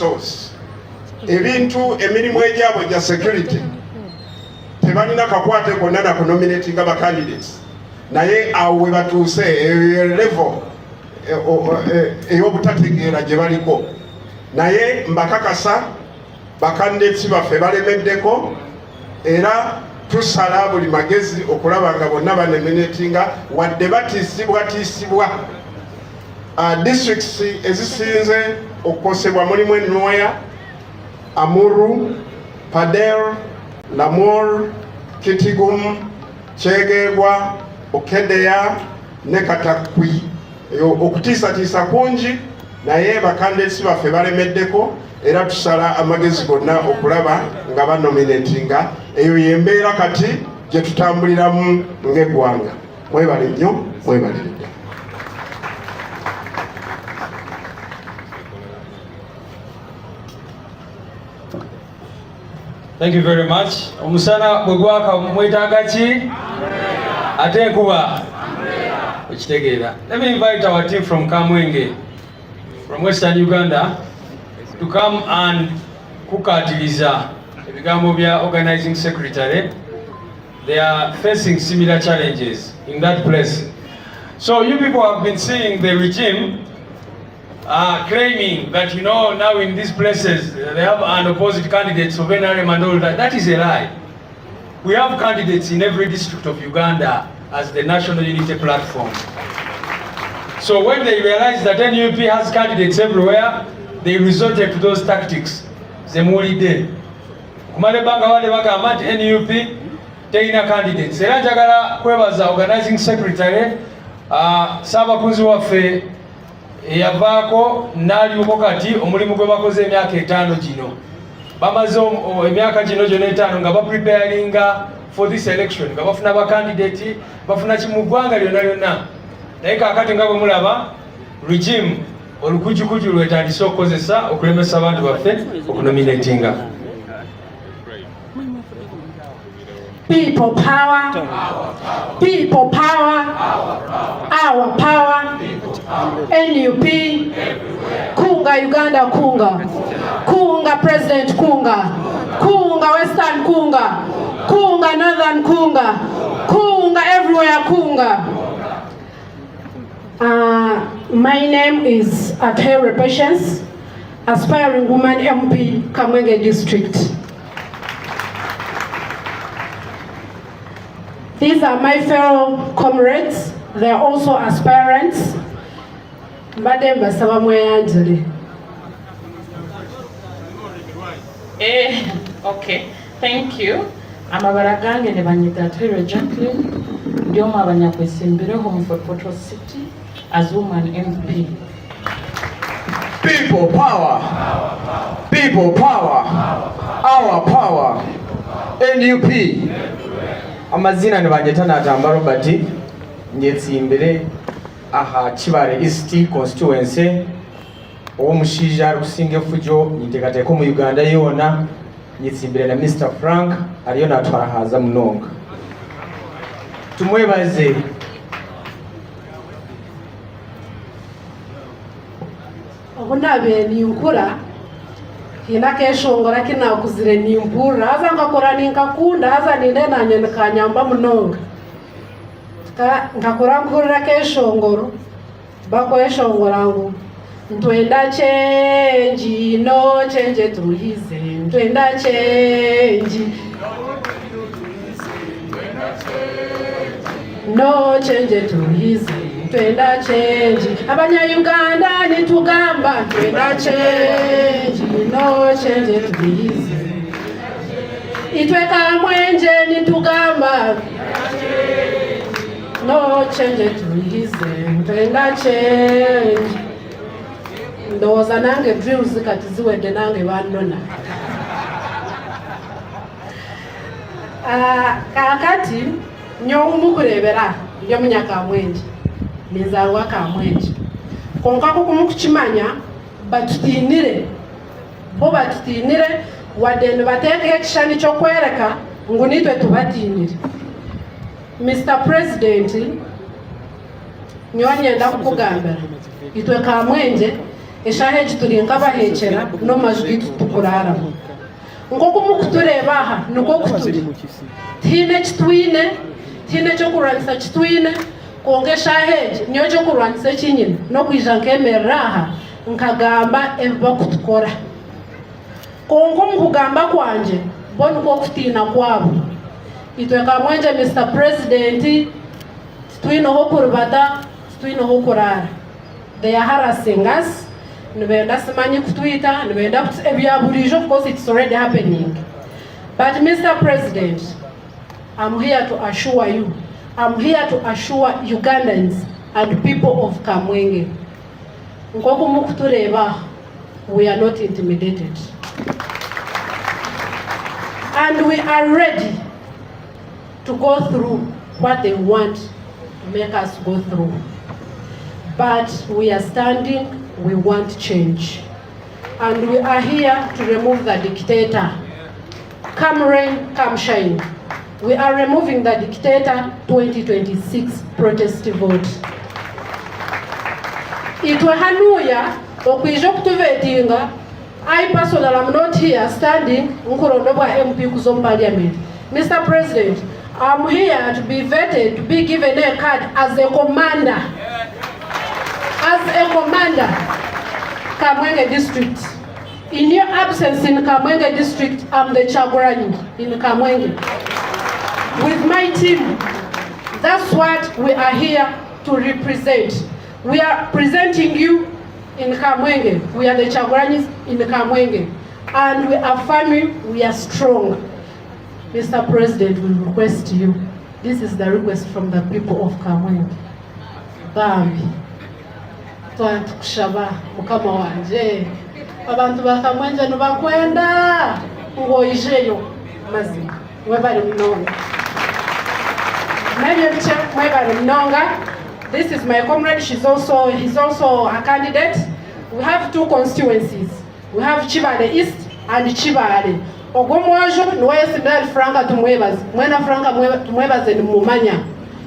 resource ebintu emirimu egyabwe gya security tebalina kakwate konna na kunominating aba candidates naye awo we batuuse level ey'obutategeera gye baliko naye mbakakasa bakandidates baffe balemeddeko era tusala buli magezi okulaba nga bonna banominatinga wadde batiisibwa districts ezisinze okukosebwa mulimu Enoya, Amuru, Padel, Lamor, Kitigum, Kyegegwa, Okedeya ne Katakwi. Okutiisatiisa kungi naye bakandidates baffe balemeddeko era tusala amagezi gonna okulaba nga banominatinga. Eyo yembeera kati gye tutambuliramu ng'eggwanga. Mwebale nnyo, mwebale nnyo. Thank you very much. Omusana bwegwaka mwetaaga ki? Ate enkuba okitegeera. Let me invite our team from Kamwenge, from Western Uganda, to come and kukatiriza ebigambo bya organizing secretary. They are facing similar challenges in that place. So you people have been seeing the regime claiming that, you know, now in these places they have an opposite candidates of NRM and all that. That is a lie. We have candidates in every district of Uganda as the National Unity Platform. So when they realized that NUP has candidates everywhere, they resorted to those tactics. Zemulide. Kumalebanga wale bagamba nti NUP teina candidates. Era njagala kwebaza organizing secretary Saabakunzi waffe eyavaako n'alyuko kati omulimu gwe bakoze emyaka 5 gino. Bamaze emyaka gino gyonna 5 nga bapreparinga for this election, nga bafuna bakandidate, bafuna kimu ggwanga lyonna lyonna. Naye kaakati nga bwe mulaba regime olukujukuju lwetandise okukozesa okulemesa abantu baffe okunominatinga. People power, people power, our power, NUP, Kunga Uganda Kunga, Kunga President Kunga, Kunga Western Kunga, Kunga Northern Kunga, Kunga everywhere Kunga. My name is Atere Patience, aspiring woman MP, Kamwenge District. These are my fellow comrades. They are also aspirants. Madam Angeli. Okay, thank you. Amabaragange ne banyita Atere Jacqueline. Ndioma abanyakwesimbire home for Portal City as woman MP. People power. People power. Our power. NUP. Amazina ne banyetana atamba Robert nyetsimbire aha Kibale East constituency omushija rusinge fujo nitegateko mu Uganda yona nyetsimbire na Mr Frank aliyo natwara haza munonga. Tumwebaze obunabe ninkura hina keshongora kina kuzire nimpura aza ngakora ninkakunda aza ninde nanye nkanyamba munonga ngakora nkurira keshongoro bako eshongora ngo ntwenda change no change tuhize ntwenda change no change tuhize twenda change abanya Uganda nitugamba twenda change no change tuhize itwe Kamwenje nitugamba no change tuhize twenda change ndoza nange views kati ziwede nange banona kakati nyo umukurebera ndio munya Kamwenje nizarwa Kamwenje konka ko kumukimanya batutinire bo batutinire wadende bateke ekishani cyo kwereka ngo nitwe tubatinire. Mr President nyonyenda kukugambira itwe Kamwenje eshaheji turinka bahekera no majwi tukurara ngoko mukutureba aha nuko kuturi tine kitwine tine cyo kuranisa kitwine konge shaheji niyo cyo kuranisa kinyine no kwija nkemerera aha nkagamba eba kutukora kongo mukugamba kwanje mbona uko kutina kwabo itwe kamwenje Mr. President twinoho kurubata twinoho kurara. They are harassing us. Nubenda simanyi kutwita, nubenda ebyaburijo because it's already happening. But Mr. President, I'm here to assure you, I'm here to assure Ugandans and people of Kamwenge. Nkoko mukutureba, we are not intimidated. And we are ready to go through what they want to make us go through. But we are standing, we want change. And we are here to remove the dictator. Come rain, come shine. We are removing the dictator 2026 protest vote. Itwe hanuya okwijo kutuvetinga. I personally am not here standing nkurondobwa MP kuzo parliament. Mr. President, I'm here to be vetted, to be given a card as a commander. As a commander, Kamwenge district. In your absence in Kamwenge district, I'm the Chagurani in Kamwenge. With my team, that's what we are here to represent. We are presenting you in Kamwenge. We are the Chaguranis in Kamwenge. And we are family, we are strong. Mr. President, we request you. This is the request from the people of Kamwenge. Bambi. Tukushaba mukama wanje. Abantu bakamwenje nubakwenda. Ngoyijeyo mazima. Mwebali mnonga. Mwebali mnonga. This is my comrade. He's also a candidate. We have two constituencies. We have Chibale East and Chibale. Ogomwajo nuwe Sidal Franka tumwebaze. Mwena Franka tumwebaze ni mumanya.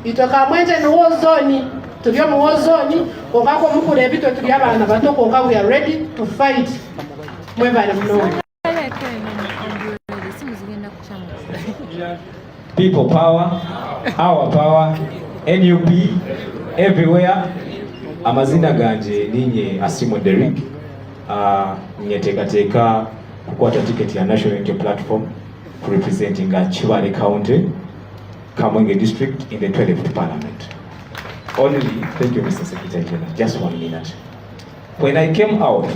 Itoka mwenje nuwo zoni. Tulio muwo zoni. Kongako mukule bito tuliyabana bato konga we are ready to fight. Mwebale mnonga. People power, our power, NUP, everywhere. Amazina ganje ninye Asimo Derrick. Nyetekateka kukwata ticket ya National Unity Platform representing Chibale County, Kamwenge District in the 12th Parliament. Only, thank you Mr. Secretary General, just 1 minute. When I came out,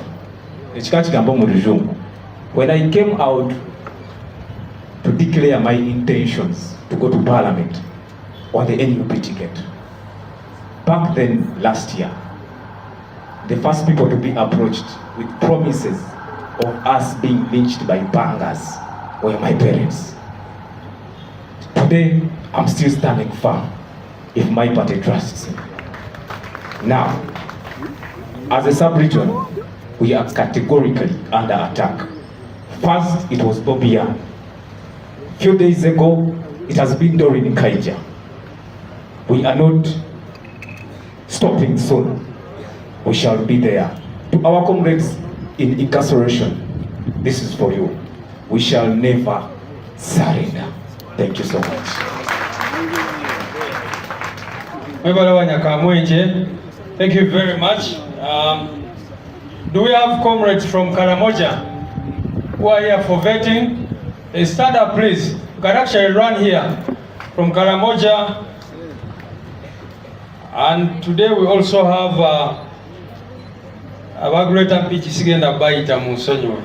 when I came out to declare my intentions to go to Parliament on the NUP ticket, back then last year, the first people to be approached with promises of us being lynched by bangers were my parents. Today, I'm still standing firm if my party trusts me. Now, as a sub-region, we are categorically under attack. First, it was Bobia. Few days ago, it has been Doreen Kaija. We are not stopping soon. We shall be there. To our comrades in incarceration, this is for you. We shall never surrender. Thank you so much. Thank you very much. Do we have comrades from Karamoja who are here for vetting? Stand up, please. You can actually run here from Karamoja. And today we also have a great Sigenda Baita Musonyo.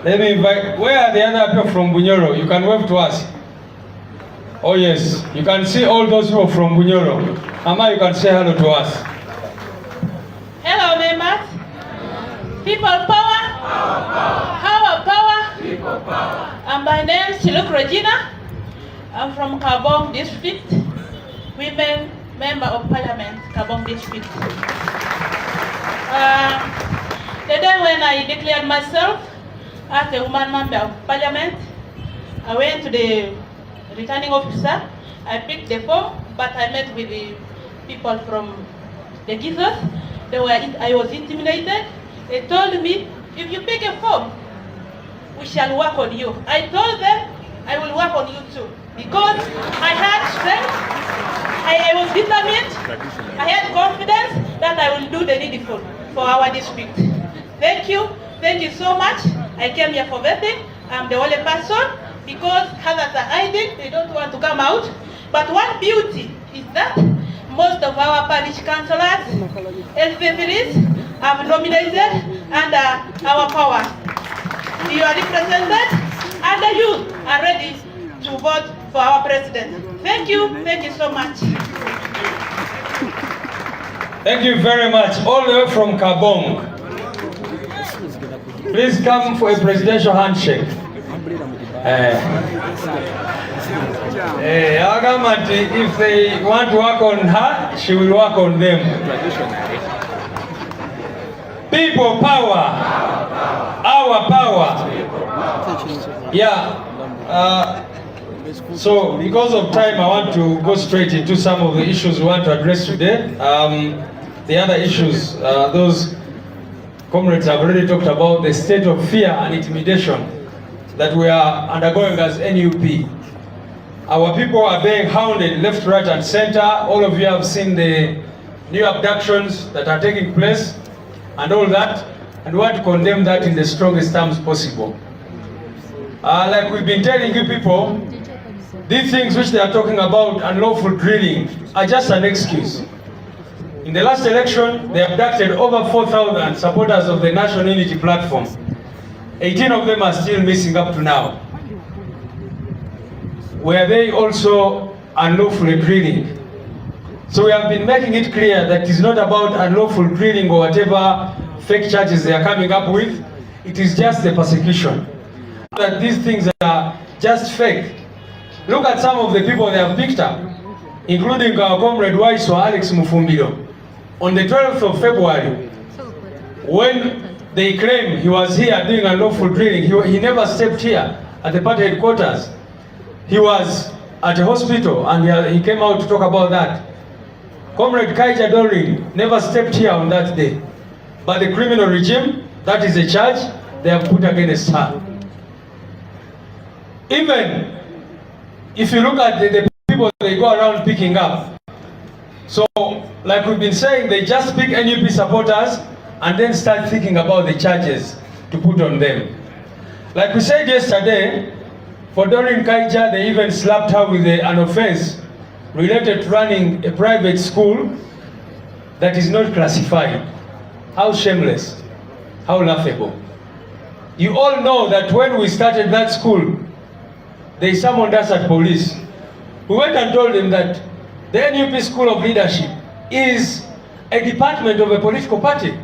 Let me invite, where are the other people from Bunyoro? You can wave to us. Oh yes, you can see all those who are from Bunyoro. Ama, you can say hello to us. Hello, members. People power. Our power. People power. And my name is Chiluk Regina. I'm from Kabong District. Women Member of Parliament, Kabong District. The day when I declared myself as a woman member of Parliament, I went to the returning officer. I picked the form, but I met with the people from the Gizos. I was intimidated. They told me, if you pick a form, we shall work on you. I told them, I will work on you too. Because I had strength, I was determined, I had confidence that I will do the needful for our district. Thank you so much. I came here for vetting. I'm the only person because others are hiding, they don't want to come out. But one beauty is that most of our parish councillors, SPPs, have nominated under our power. You are represented and the youth are ready to vote for our president. Thank you so much. Thank you very much. All the way from Kabong. Please come for a presidential handshake. Our government, if they want to work on her, she will work on them. People power. Our power. Yeah. So because of time, I want to go straight into some of the issues we want to address today. The other issues, those comrades have already talked about, the state of fear and intimidation that we are undergoing as NUP. Our people are being hounded left, right, and center. All of you have seen the new abductions that are taking place and all that, and we want to condemn that in the strongest terms possible. Like we've been telling you people, these things which they are talking about, unlawful drilling, are just an excuse. In the last election, they abducted over 4,000 supporters of the National Unity Platform. 18 of them are still missing up to now. Were they also unlawfully drilling? So we have been making it clear that it's not about unlawful drilling or whatever fake charges they are coming up with. It is just the persecution. That these things are just fake. Look at some of the people they have picked up, including our comrade Waiswa Alex Mufumbiro. On the 12th of February, when they claim he was here doing unlawful drilling, he never stepped here at the party headquarters. He was at a hospital and he came out to talk about that. Comrade Kaija Dorin never stepped here on that day. But the criminal regime, that is a charge they have put against her. Even if you look at the people they go around picking up, so like we've been saying, they just pick NUP supporters and then start thinking about the charges to put on them. Like we said yesterday, for Doreen Kaija, they even slapped her with an offense related to running a private school that is not classified. How shameless, how laughable. You all know that when we started that school, they summoned us at police. We went and told them that the NUP School of Leadership is a department of a political party.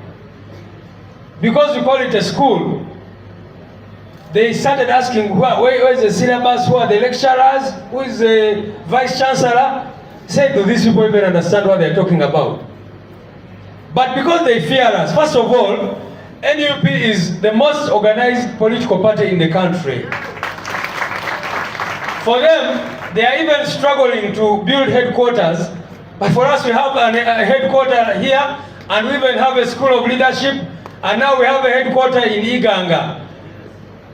Because we call it a school, they started asking, where is the syllabus, who are the lecturers, who is the vice chancellor? Say, do these people even understand what they're talking about? But because they fear us, first of all, NUP is the most organized political party in the country. For them, they are even struggling to build headquarters. But for us, we have a headquarter here, and we even have a school of leadership, and now we have a headquarter in Iganga,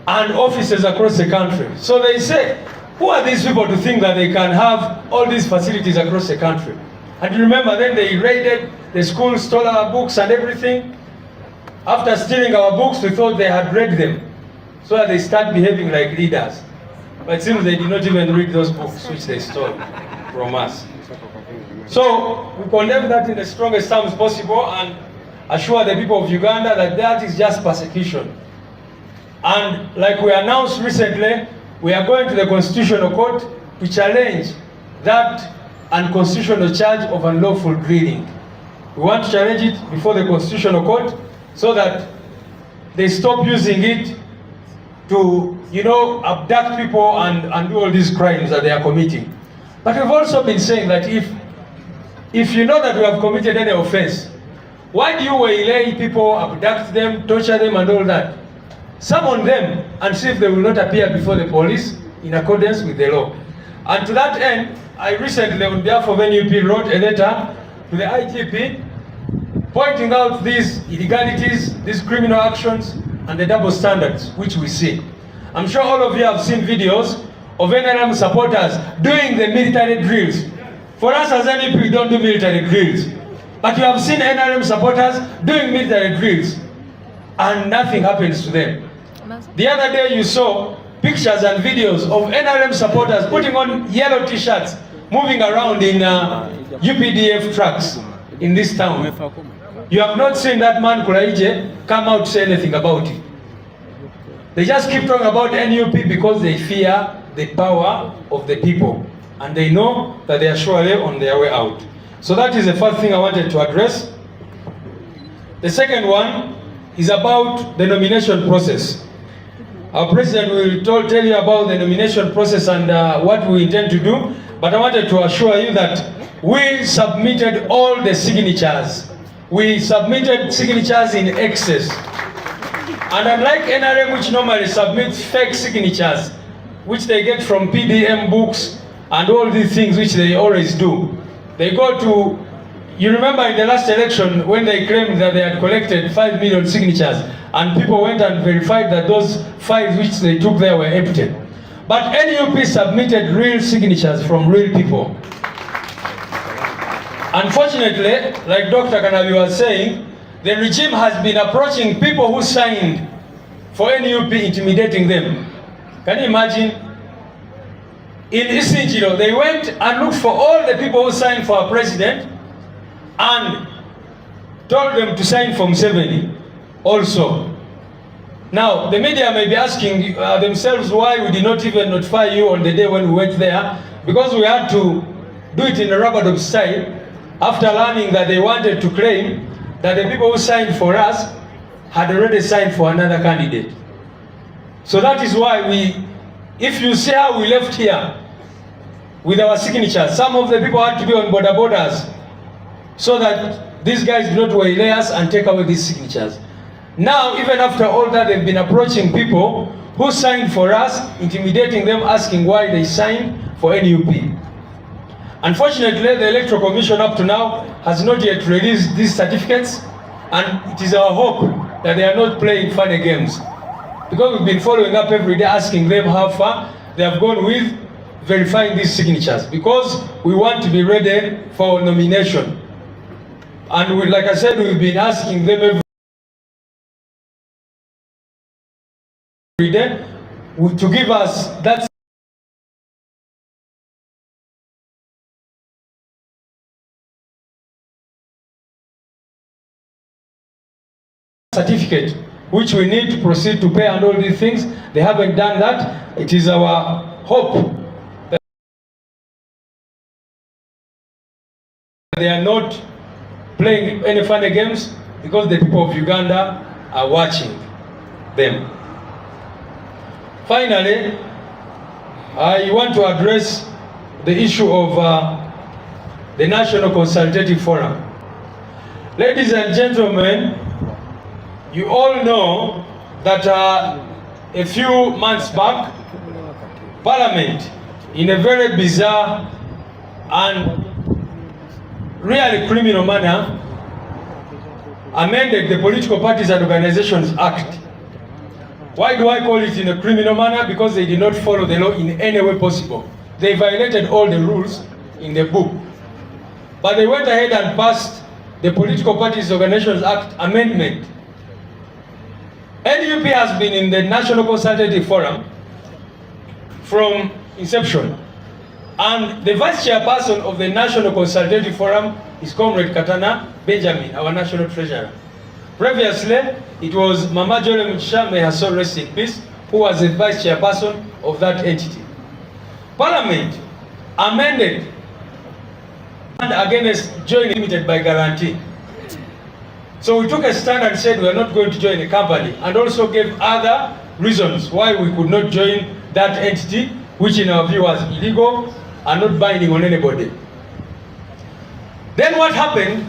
and offices across the country. So they say, who are these people to think that they can have all these facilities across the country? And you remember then they raided the school, stole our books and everything. After stealing our books, we thought they had read them, so that they start behaving like leaders. But it seems they did not even read those books which they stole from us. So we condemn that in the strongest terms possible and assure the people of Uganda that that is just persecution. And like we announced recently, we are going to the Constitutional Court to challenge that unconstitutional charge of unlawful drilling. We want to challenge it before the Constitutional Court so that they stop using it to, abduct people and do all these crimes that they are committing. But we've also been saying that if you know that we have committed any offense, why do you waylay people, abduct them, torture them and all that? Summon them and see if they will not appear before the police in accordance with the law. And to that end, I recently, on behalf of NUP, wrote a letter to the IGP pointing out these illegalities, these criminal actions, and the double standards which we see. I'm sure all of you have seen videos of NRM supporters doing the military drills. For us as NEP, we don't do military drills. But you have seen NRM supporters doing military drills, and nothing happens to them. The other day you saw pictures and videos of NRM supporters putting on yellow t-shirts, moving around in UPDF trucks in this town. You have not seen that man Kulaije come out to say anything about it. They just keep talking about NUP because they fear the power of the people, and they know that they are surely on their way out. So that is the first thing I wanted to address. The second one is about the nomination process. Our president will tell you about the nomination process and what we intend to do, but I wanted to assure you that we submitted all the signatures. We submitted signatures in excess. And unlike NRM, which normally submits fake signatures, which they get from PDM books and all these things which they always do, they go to, you remember in the last election when they claimed that they had collected 5 million signatures and people went and verified that those 5 which they took there were empty. But NUP submitted real signatures from real people. Unfortunately, like Dr. Kanabi was saying, the regime has been approaching people who signed for NUP, intimidating them. Can you imagine? In Isinjiro, they went and looked for all the people who signed for our president and told them to sign for Museveni also. Now, the media may be asking themselves why we did not even notify you on the day when we went there, because we had to do it in a rubber-dub style after learning that they wanted to claim that the people who signed for us had already signed for another candidate. So that is why if you see how we left here with our signatures, some of the people had to be on borders so that these guys do not waylay us and take away these signatures. Now, even after all that, they've been approaching people who signed for us, intimidating them, asking why they signed for NUP. Unfortunately, the Electoral Commission up to now has not yet released these certificates, and it is our hope that they are not playing funny games. Because we've been following up every day asking them how far they have gone with verifying these signatures, because we want to be ready for nomination. And like I said, we've been asking them every day to give us that certificate which we need to proceed to pay and all these things. They haven't done that. It is our hope that they are not playing any funny games, because the people of Uganda are watching them. Finally, I want to address the issue of the National Consultative Forum. Ladies and gentlemen, you all know that a few months back, Parliament, in a very bizarre and really criminal manner, amended the Political Parties and Organizations Act. Why do I call it in a criminal manner? Because they did not follow the law in any way possible. They violated all the rules in the book. But they went ahead and passed the Political Parties and Organizations Act amendment. NUP has been in the National Consultative Forum from inception. And the vice chairperson of the National Consultative Forum is Comrade Katana Benjamin, our national treasurer. Previously, it was Mama Jole Muchisha, may her soul rest in peace, who was the vice chairperson of that entity. Parliament amended and against joining limited by guarantee. So we took a stand and said we are not going to join the company, and also gave other reasons why we could not join that entity, which in our view was illegal and not binding on anybody. Then what happened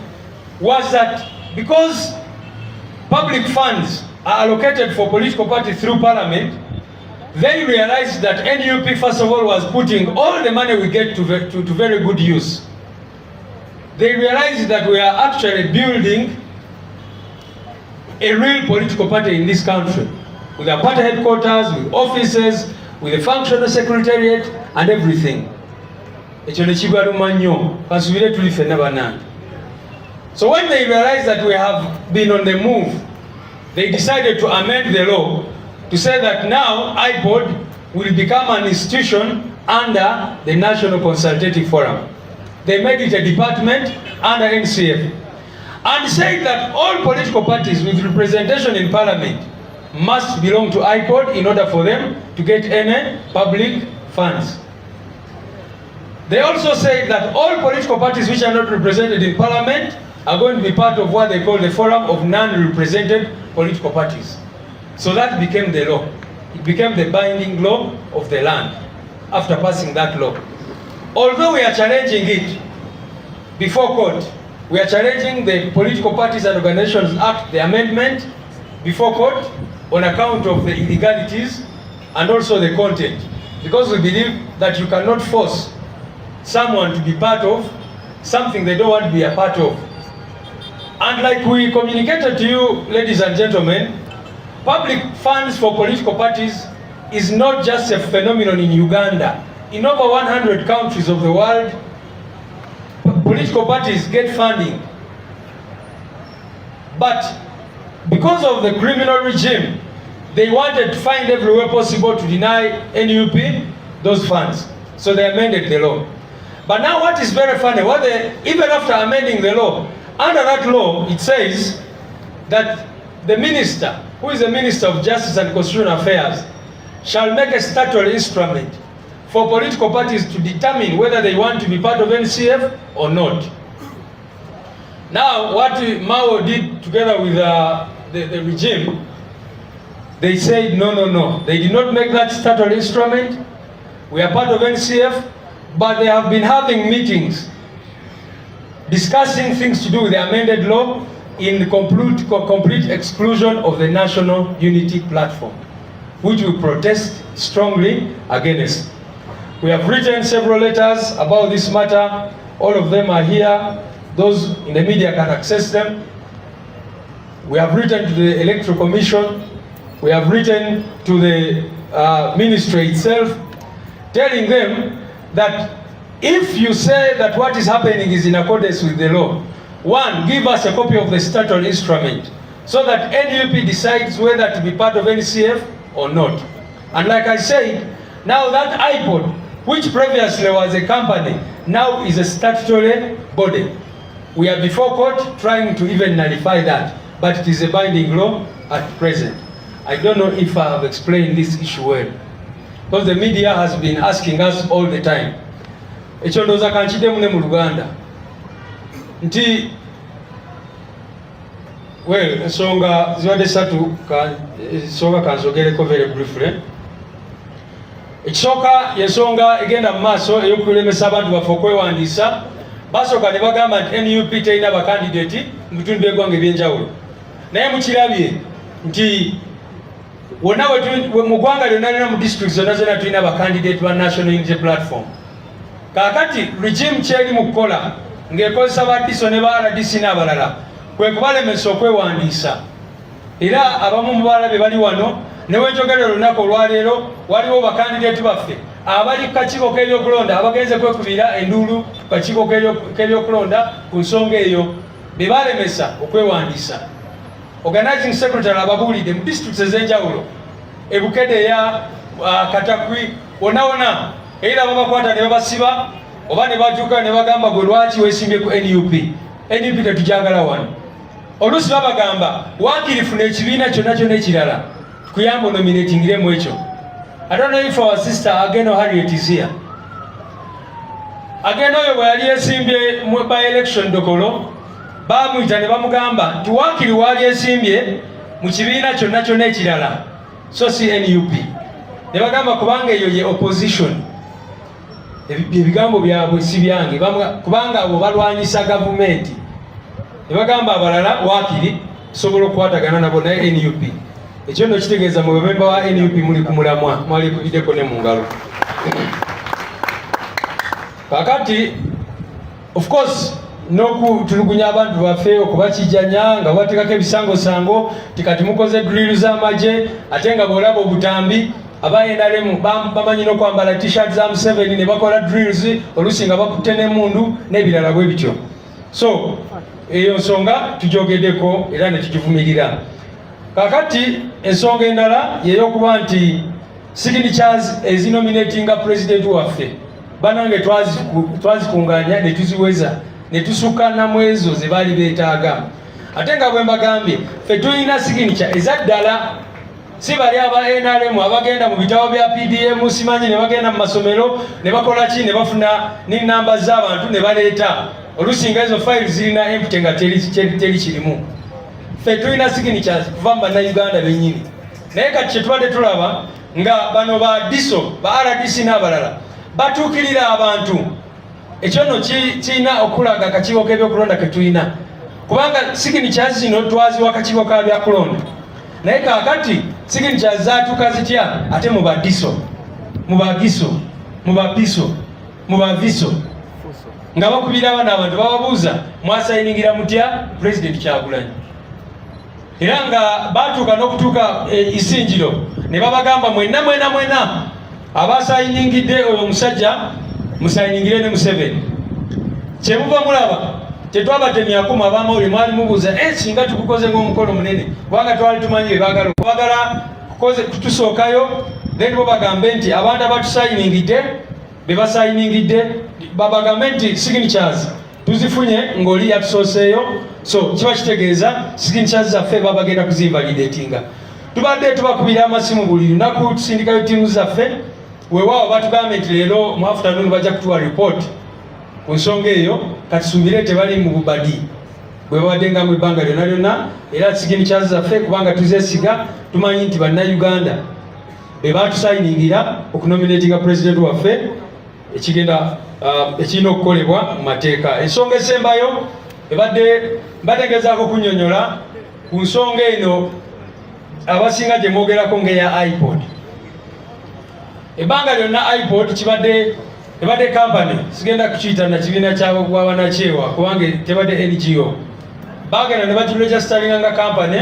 was that because public funds are allocated for political parties through Parliament, they realized that NUP first of all was putting all the money we get to very good use. They realized that we are actually building a real political party in this country, with a party headquarters, with offices, with a functional secretariat, and everything. So when they realized that we have been on the move, they decided to amend the law to say that now IPOD will become an institution under the National Consultative Forum. They made it a department under NCF and said that all political parties with representation in Parliament must belong to IPOD in order for them to get any public funds. They also said that all political parties which are not represented in Parliament are going to be part of what they call the Forum of Non-Represented Political Parties. So that became the law. It became the binding law of the land after passing that law. Although we are challenging it before court, we are challenging the Political Parties and Organizations Act, the amendment, before court on account of the illegalities and also the content. Because we believe that you cannot force someone to be part of something they don't want to be a part of. And like we communicated to you, ladies and gentlemen, public funds for political parties is not just a phenomenon in Uganda. In over 100 countries of the world, political parties get funding. But because of the criminal regime, they wanted to find every way possible to deny NUP those funds. So they amended the law. But now what is very funny, even after amending the law, under that law, it says that the minister, who is the Minister of Justice and Constitutional Affairs, shall make a statutory instrument for political parties to determine whether they want to be part of NCF or not. Now, what Mao did together with the regime, they said no. They did not make that statutory instrument. We are part of NCF, but they have been having meetings discussing things to do with the amended law in complete exclusion of the National Unity Platform, which we protest strongly against. We have written several letters about this matter. All of them are here. Those in the media can access them. We have written to the Electoral Commission. We have written to the ministry itself, telling them that if you say that what is happening is in accordance with the law, one, give us a copy of the statutory instrument so that NUP decides whether to be part of NCF or not. And like I said, now that IPOD, which previously was a company, now is a statutory body. We are before court trying to even nullify that, but it is a binding law at present. I don't know if I have explained this issue well, because the media has been asking us all the time. Ekyo ndowooza kankiddemu ne mu Luganda nti ensonga zibadde ssatu, ensonga kanzogereko very briefly. Ekisooka y'ensonga egenda mu maaso ey'okulemesa abantu baffe okwewandiisa. Basooka ne bagamba nti NUP terina bakandidati mu bitundu by'eggwanga eby'enjawulo, naye mukirabye nti wonna mu ggwanga lyonna lyonna mu district zonna zonna tulina bakandidati ba National Unity Platform. Kaakati regime kyeri mu kukola ng'ekozesa ba DISO ne ba RDC n'abalala kwe kubalemesa okwewandiisa. Era abamu mu balabe bali wano, ne wenjogera olunaku olwaleero waliwo bakandidati baffe abali ku kakiiko k'ebyokulonda abagenze kwekubira enduulu ku kakiiko k'ebyokulonda ku nsonga eyo be balemesa okwewandiisa. Organizing secretary ababuulidde mu districts ez'enjawulo, e Bukedeya, Katakwi, wonna era babakwata ne babasiba oba ne bajuka ne bagamba gwe lwaki weesimbye ku NUP. NUP tetujagala wano. Oluusi babagamba waakiri funa ekibiina kyonna kyonna ekirala tukuyamba onominatingiremu ekyo. I don't know if our sister Ageno Harriet is here. Ageno oyo bwe yali yeesimbye mu by election Dokolo, bamuyita ne bamugamba nti waakiri waali yeesimbye mu kibiina kyonna kyonna ekirala so si NUP. Ne bagamba kubanga eyo ye opposition. Ebigambo byabwe si byange kubanga abo balwanyisa gavumenti. Ne bagamba abalala waakiri sobola okukwatagana nabo naye NUP. Ekyo nno kitegeeza mu bemba wa NUP muli ku mulamwa, mwali kubiddeko ne mu ngalo. Kakati of course n'okutulugunya abantu baffe okubakijjanya nga bateekako ebisangosango tikati mukoze drill z'amagye ate nga bw'olaba obutambi aba NRM bamanyi n'okwambala t-shirt za Museveni ne bakola drills oluusi nga bakutte n'emmundu n'ebirala bwe bityo. So eyo nsonga tujogeddeko era ne tugivumirira. Kakati ensonga endala y'eyokuba nti signatures ezinominatinga president waffe banange twazikunganya ne tuziweza ne tusukka namu ezo ze baali beetaaga. Ate nga bwe mbagambye ffe tulina signature ezaddala, si bali aba NRM abagenda mu bitabo bya PDM simanyi ne bagenda mu masomero ne bakola ki ne bafuna n'ennamba z'abantu ne baleeta oluusi nga ezo files zirina empty nga teri kirimu. Ffe tulina signatures kuva mu bannayuganda bennyini, naye kati kye tubadde tulaba nga bano ba diso ba RDC n'abalala batuukirira abantu. Ekyo nno kirina okulaga akakiiko k'ebyokulonda ke tulina, kubanga signatures zino twaziwa akakiiko ka byakulonda, naye kaakati signatures zaatuuka zitya ate mu badiso, mu bagiso, mu bapiso, mu baviso, nga bakubira abana abantu bababuuza mwasayiningira mutya President Kyagulanyi. Era nga baatuuka n'okutuuka isinjiro ne babagamba mwenna abasayiningidde oyo omusajja musayiningire ne Museveni. Kye muva mulaba tetwabatemyakumu abamawulire mwali mubuuza singa tukukoze ng'omukolo munene kubanga twali tumanyi bebagala kutusookayo, then bo bagambe nti abantu abatusayiningidde be basayiningidde babagambe nti signatures tuzifunye ng'oli yatusooseeyo. So kiba kitegeeza signatures zaffe babagenda kuzivalidatinga. Tubadde tubakubira amasimu buli lunaku tusindikayo tiimu zaffe, weewaawo batugambye nti leero mu afternoon bajja kutuwa report ku nsonga eyo. Katusuubire tebali mu bubadi bwe babadde nga mu ebbanga lyonna lyonna, era signatures zaffe kubanga tuzeesiga tumanyi nti bannayuganda be baatusayiningira okunominatinga president waffe ekigenda ekirina okukolebwa mu mateeka. Ensonga esembayo ebadde bategezaako kunnyonnyola ku nsonga eno abasinga gye mwogerako ng'eya iPod. Ebbanga lyonna iPod ebadde company, sigenda kukiyita na kibiina ky'abanaceewa kubanga tebadde NGO. Bagenda ne bagiregistaringa nga company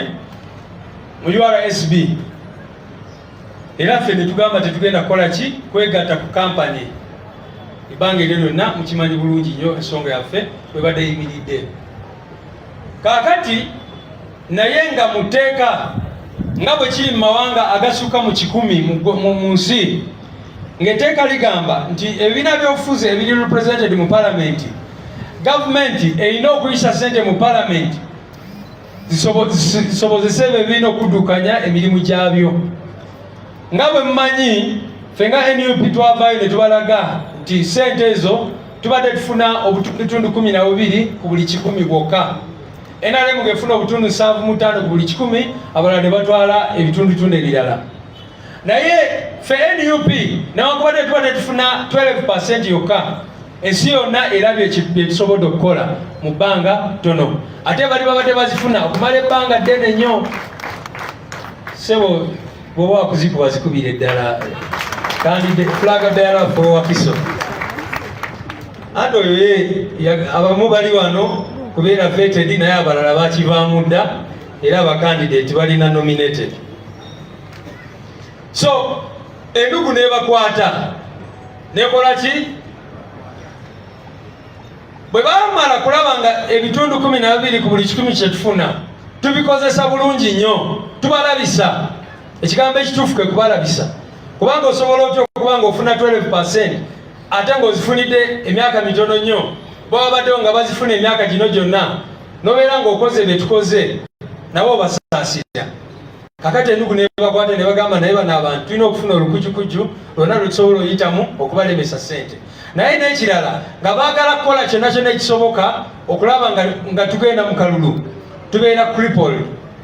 mu URSB, era ffe ne tugamba tetugenda kukola ki kwegatta ku company. Ebbanga eryo lyonna mukimanyi bulungi nnyo ensonga yaffe webadde yimiridde. Kaakati naye nga mu tteeka nga bwe kiri mu mawanga agasukka mu 10 mu nsi, ng'etteeka ligamba nti ebibiina by'obufuzi ebiri represented mu palamenti, gavumenti erina okuyisa ssente mu palamenti zisobozese ebibiina okuddukanya emirimu gyabyo. Nga bwe mumanyi ffe nga NUP twavaayo ne tubalaga nti ssente ezo tubadde tufuna obutundu 12 ku buli 10 bwokka. NRM ng'efuna obutundu 7.5 ku buli 10, abalala ne batwala ebitundutundu ebirala. Naye ffe NUP newankubadde tubadde tufuna 12% yokka, ensi yonna erabye ekitusobodde okukola mu bbanga ttono. Ate bali babadde bazifuna okumala ebbanga ddene nnyo. Sebo bw'oba wakuzikuba zikubire eddala kandi flag bearer for Wakiso. Ate oyo abamu bali wano kubeera vetted naye abalala bakivaamu dda era abakandidate balina nominated. So endugu nebakwata nekola ki? Bwe bamala kulaba nga ebitundu 12 ku buli 10 kye tufuna tubikozesa bulungi nnyo, tubalabisa. Ekigambo ekituufu kwe kubalabisa, kubanga osobola otya okuba nga ofuna 12% ate ng'ozifunidde emyaka mitono nnyo, baba baddewo nga bazifuna emyaka gino gyonna, nobeera ng'okoze bye tukoze nabo basaasira. Kakati endugu ne bakwata ne bagamba naye bano abantu tulina okufuna olukujjukujju lwonna lwe tusobola oyitamu okubalemesa ssente. Naye n'ekirala nga baagala kukola kyonna kyonna ekisoboka okulaba nga tugenda mu kalulu, tubeera crippled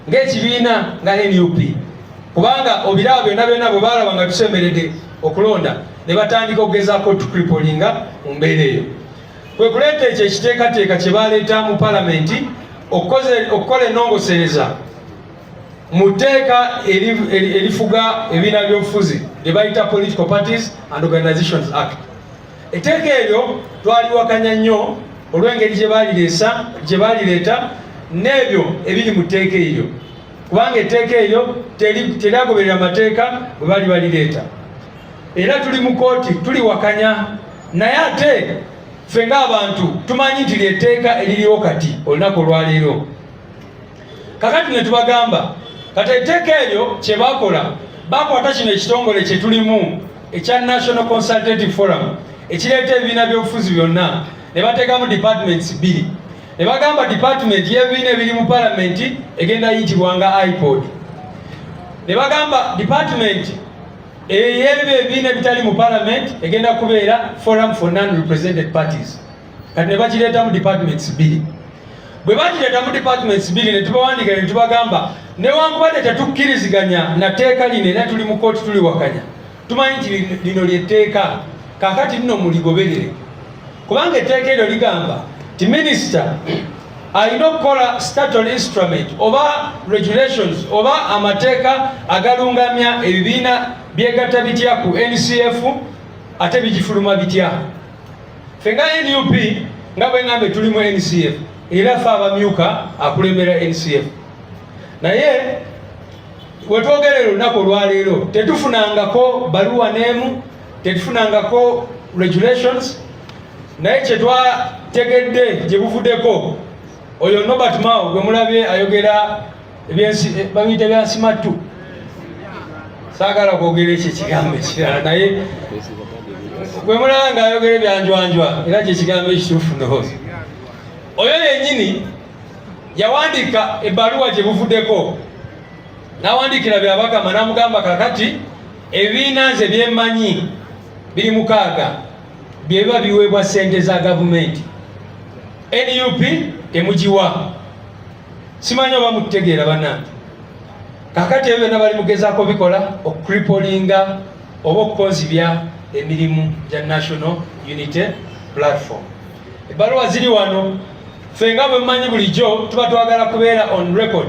ng'ekibiina nga NUP, kubanga obiraba byonna bwe baalaba nga tusemberedde okulonda ne batandika okugezaako tucripplinga mu mbeera eyo. Kwe kuleeta ekyo ekiteekateeka kye baleeta mu palamenti okukola ennongosereza mu tteeka erifuga ebibiina by'obufuzi lye bayita Political Parties and Organizations Act. Etteeka eryo twaliwakanya nnyo olw'engeri gye balireeta n'ebyo ebiri mu tteeka eryo, kubanga etteeka eryo teryagoberera mateeka bwe bali balireeta. Era tuli mu kooti tuliwakanya, naye ate ffe ng'abantu tumanyi nti lyetteeka eririwo kati olunaku olwaleero. Kakati ne tubagamba kati etteeka eryo kye baakola, bakwata kino ekitongole kye tulimu ekya National Consultative Forum ekireeta ebibiina by'obufuzi byonna, ne bateekamu departments 2. Ne bagamba department y'ebibiina ebiri mu palamenti egenda yitibwanga iPod. Ne bagamba department ebibiina ebitali mu palamenti egenda kubeera Forum for Non-Represented Parties. Kati ne bakireetamu departments 2. Bwe bakireetamu departments 2 ne tubawandikira ne tubagamba newankubadde tetukkiriziganya na tteeka lino era tuli mu kooti tuliwakanya, tumanyi nti lino lyetteeka, kaakati lino muligoberere. Kubanga etteeka eryo ligamba ti minisita alina okukola statutory instrument oba regulations oba amateeka agalungamya ebibiina byegatta bitya ku NCF ate bigifuluma bitya. Ffe nga NUP nga bwe ngambe tuli mu NCF era ffe abamyuka akulembera NCF, naye wetwogerera olunaku olwaleero tetufunangako baluwa n'emu, tetufunangako regulations, naye kye twategedde gye buvuddeko oyo Norbert Mao gwe mulabye ayogera babiyita byansimattu, saagala kwogera ekyo ekigambo ekirala, naye gwe mulaba ng'ayogera ebyanjwanjwa era kyekigambo ekituufu ndowooza. Oyo yennyini yawandiika ebbaluwa gye buvuddeko, n'awandiikira byabagamba n'amugamba kakati ebibiina nze byemmanyi biri 6 bye biba biweebwa ssente za gavumenti, NUP temugiwa. Simanyi oba mutegeera bannange, kakati ebyo byonna bali mugezaako bikola okukripolinga oba okukonzibya emirimu gya National Unity Platform. Ebbaluwa ziri wano, ffe nga bwe mmanyi bulijjo tuba twagala kubeera on record,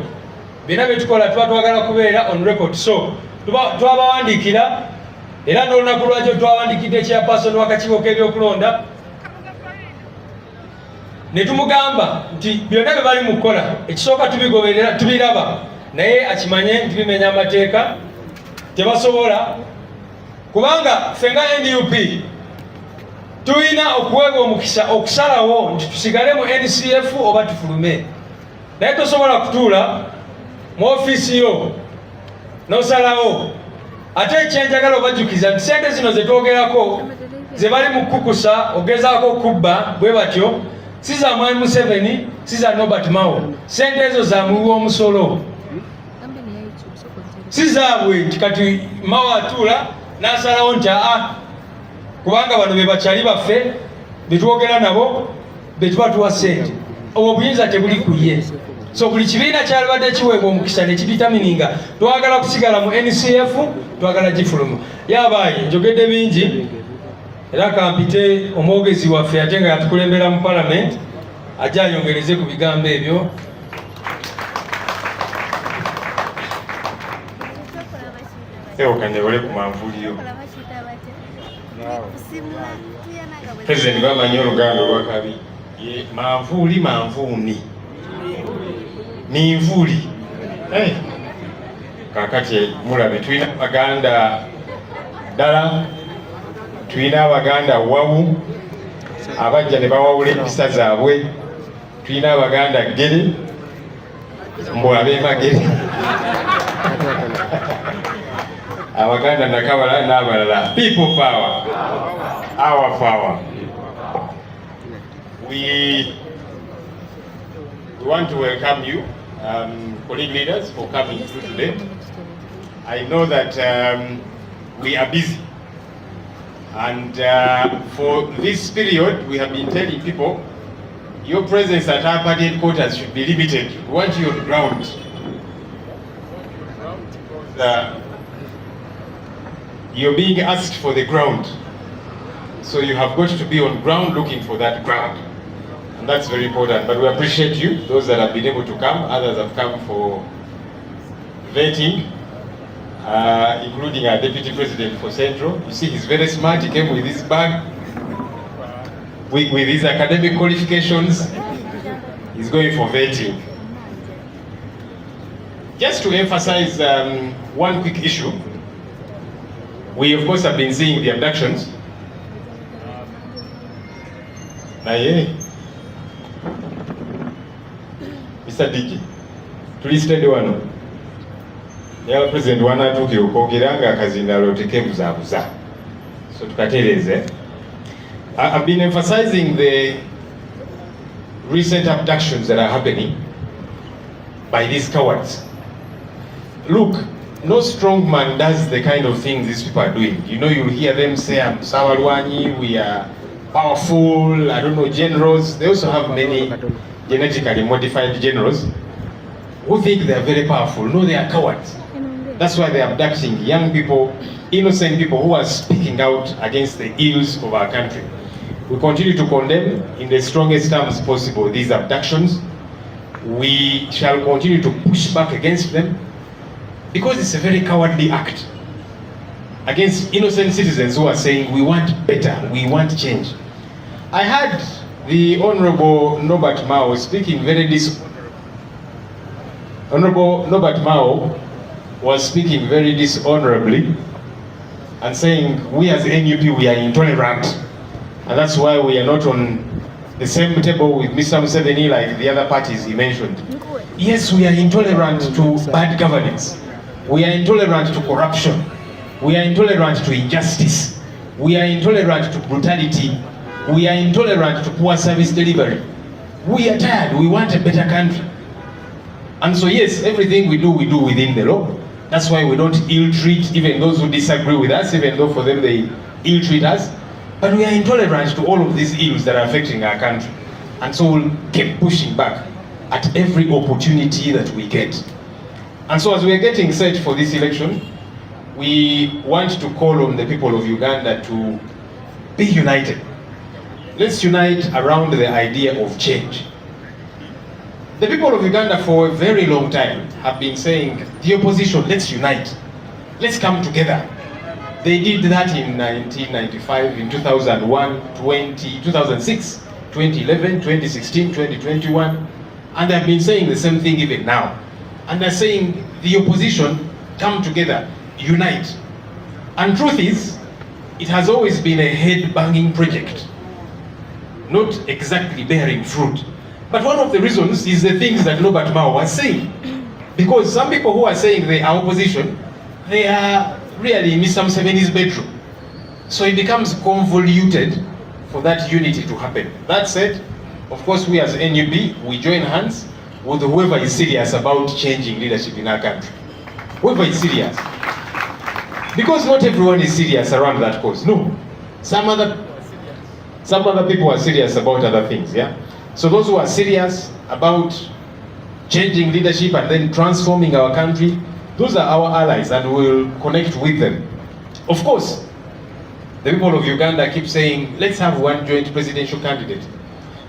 byonna bye tukola tuba twagala kubeera on record. So twabawandiikira era n'olunaku lwakyo twawandikidde chairperson w'akakiiko k'ebyokulonda ne tumugamba nti byonna bye bali mu kukola ekisooka tubigoberera tubiraba, naye akimanye nti bimenya amateeka tebasobola, kubanga ffe nga NUP tulina okuweebwa omukisa okusalawo nti tusigale mu NCF oba tufulume, naye tosobola kutuula mu ofiisi yo n'osalawo. Ate ekyenjagala obajjukiza nti ssente zino ze twogerako ze bali mu kukusa ogezaako okubba bwe batyo, si za Mwami Museveni, si za Norbert Mao, ssente ezo za muwi w'omusolo, si zaabwe nti kati Mao atuula n'asalawo nti kubanga bano be bakyali baffe betwogera nabo betuba tuwa ssente. Obwo obuyinza tebuli ku ye. So buli kibiina kyalibadde kiweebwa omukisa ne kibitamininga twagala kusigala mu NCF, twagala gifuluma. Yabaayi njogedde bingi era kampite omwogezi waffe ate nga yatukulembera mu palamenti ajja ayongereze ku bigambo ebyo. Kanyebole ku manvuuliyo. President bamanyi oluganda olwakabi manvuuli manvuuni ninvuuli. Kakati mulabe tulina Abaganda ddala, tulina Abaganda wawu abajja ne bawawula empisa zaabwe, tulina Abaganda ggere mbu ab'emagere Abaganda nakabala n'abalala. People power, our power. We want to welcome you, colleague leaders, for coming through today. I know that we are busy, and for this period we have been telling people your presence at our party headquarters should be limited. We want you on the ground. You're being asked for the ground, so you have got to be on ground looking for that ground, and that's very important. But we appreciate you, those that have been able to come. Others have come for vetting, including our Deputy President for Central. You see, he's very smart. He came with his bag. with his academic qualifications, he's going for vetting. Just to emphasize one quick issue, we of course have been seeing the abductions. Mr. Diki, please tell one. Yala President wana tuki ukogiranga akazindalo tekebuzabuza. So tukateleze. I've been emphasizing the recent abductions that are happening by these cowards. Look, no strong man does the kind of things these people are doing. You know, you'll hear them say, I'm Sawarwani, we are powerful, I don't know, generals. They also have many genetically modified generals who think they are very powerful. No, they are cowards. That's why they are abducting young people, innocent people who are speaking out against the ills of our country. We continue to condemn in the strongest terms possible these abductions. We shall continue to push back against them because it's a very cowardly act against innocent citizens who are saying we want better, we want change. I heard the Honorable Norbert Mao speaking Honorable Norbert Mao was speaking very dishonorably and saying we as NUP, we are intolerant, and that's why we are not on the same table with Mr. Museveni like the other parties he mentioned. Yes, we are intolerant to bad governance. We are intolerant to corruption. We are intolerant to injustice. We are intolerant to brutality. We are intolerant to poor service delivery. We are tired. We want a better country. And so yes, everything we do within the law. That's why we don't ill-treat even those who disagree with us, even though for them they ill-treat us. But we are intolerant to all of these ills that are affecting our country. And so we'll keep pushing back at every opportunity that we get. And so as we're getting set for this election, we want to call on the people of Uganda to be united. Let's unite around the idea of change. The people of Uganda for a very long time have been saying, the opposition, let's unite. Let's come together. They did that in 1995, in 2001, 2006, 2011, 2016, 2021. And they've been saying the same thing even now. And they're saying, the opposition, come together, unite. And truth is, it has always been a head-banging project, not exactly bearing fruit. But one of the reasons is the things that Norbert Mao was saying. Because some people who are saying they are opposition, they are really in Mr. Museveni's bedroom. So it becomes convoluted for that unity to happen. That said, of course we as NUP, we join hands with whoever is serious about changing leadership in our country. Whoever is serious. Because not everyone is serious around that cause. No. Some other people are serious about other things, yeah? So those who are serious about changing leadership and then transforming our country, those are our allies and we'll connect with them. Of course, the people of Uganda keep saying, let's have one joint presidential candidate.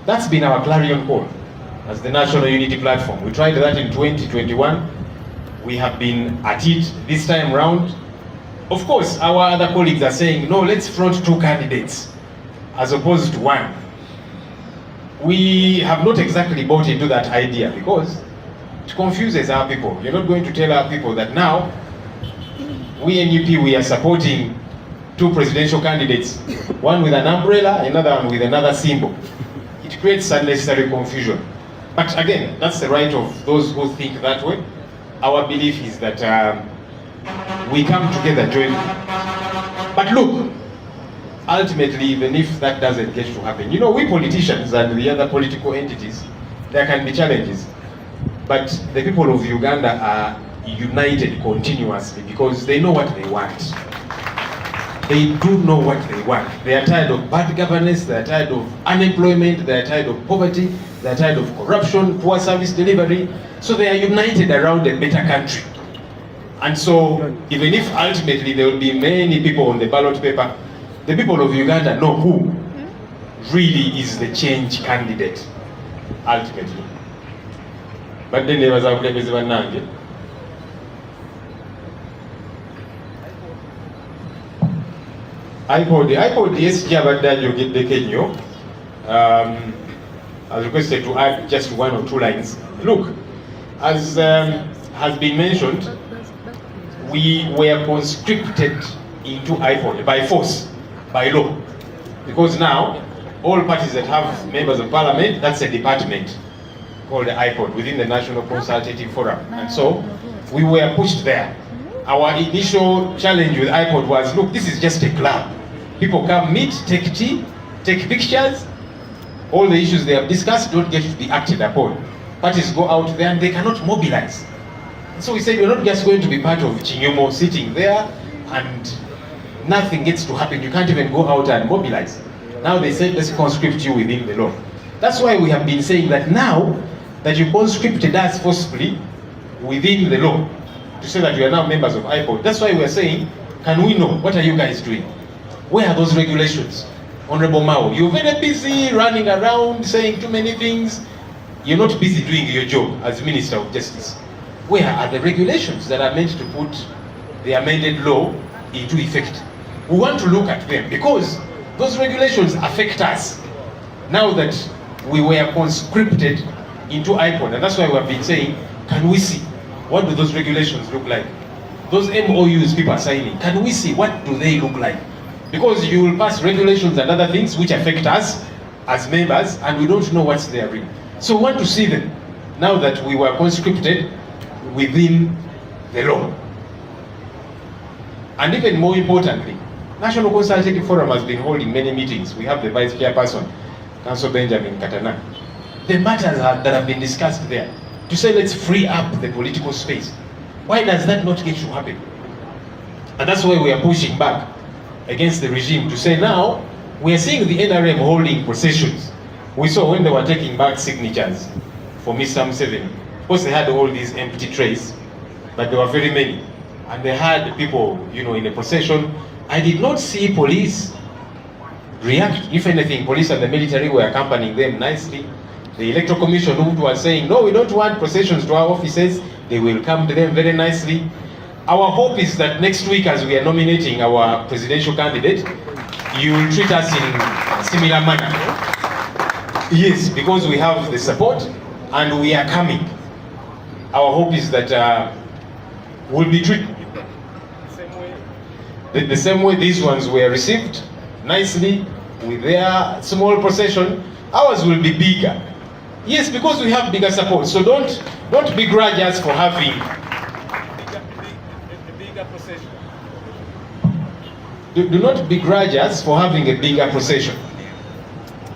That's been our clarion call as the National Unity Platform. We tried that in 2021. We have been at it this time round. Of course, our other colleagues are saying, no, let's front two candidates as opposed to one. We have not exactly bought into that idea because it confuses our people. You're not going to tell our people that now, we NUP, we are supporting two presidential candidates, one with an umbrella, another one with another symbol. It creates unnecessary confusion. But again, that's the right of those who think that way. Our belief is that we come together jointly. But look, ultimately, even if that doesn't get to happen, you know, we politicians and the other political entities, there can be challenges. But the people of Uganda are united continuously because they know what they want. They do know what they want. They are tired of bad governance, they are tired of unemployment, they are tired of poverty, they are tired of corruption, poor service delivery. So they are united around a better country. And so, even if ultimately there will be many people on the ballot paper, the people of Uganda know who really is the change candidate, ultimately. But then there was a president. iPod yes, jabadda jogedde Kenyo. I was requested to add just 1 or 2 lines. Look, as has been mentioned, we were conscripted into IPOD by force, by law. Because now, all parties that have members of parliament, that's a department called the IPOD within the National Consultative Forum. And so, we were pushed there. Our initial challenge with IPOD was, look, this is just a club. People come meet, take tea, take pictures. All the issues they have discussed don't get to be acted upon. Parties go out there and they cannot mobilize. So we said, you're not just going to be part of Chinyumo sitting there and nothing gets to happen. You can't even go out and mobilize. Now they said, let's conscript you within the law. That's why we have been saying that now that you conscripted us forcefully within the law, to say that you are now members of IPOD. That's why we are saying, can we know, what are you guys doing? Where are those regulations? Honorable Mao, you're very busy running around saying too many things. You're not busy doing your job as Minister of Justice. Where are the regulations that are meant to put the amended law into effect? We want to look at them because those regulations affect us now that we were conscripted into IPOD. And that's why we have been saying, can we see? What do those regulations look like? Those MOUs people are signing, can we see what do they look like? Because you will pass regulations and other things which affect us as members and we don't know what's there in. So we want to see them now that we were conscripted within the law. And even more importantly, National Consultative Forum has been holding many meetings. We have the Vice Chairperson, Councillor Benjamin Katana. The matters that have been discussed there, to say let's free up the political space. Why does that not get to happen? And that's why we are pushing back against the regime to say now, we are seeing the NRM holding processions. We saw when they were taking back signatures for Mr. Museveni. Of course they had all these empty trays, but there were very many. And they had people, in a procession. I did not see police react. If anything, police and the military were accompanying them nicely. The Electoral Commission who was saying, no, we don't want processions to our offices. They will come to them very nicely. Our hope is that next week, as we are nominating our presidential candidate, you will treat us in a similar manner. Yes, because we have the support and we are coming. Our hope is that we'll be treated the same way these ones were received, nicely, with their small procession. Ours will be bigger. Yes, because we have bigger support. So don't begrudge us for having a bigger procession. Do not begrudge us for having a bigger procession.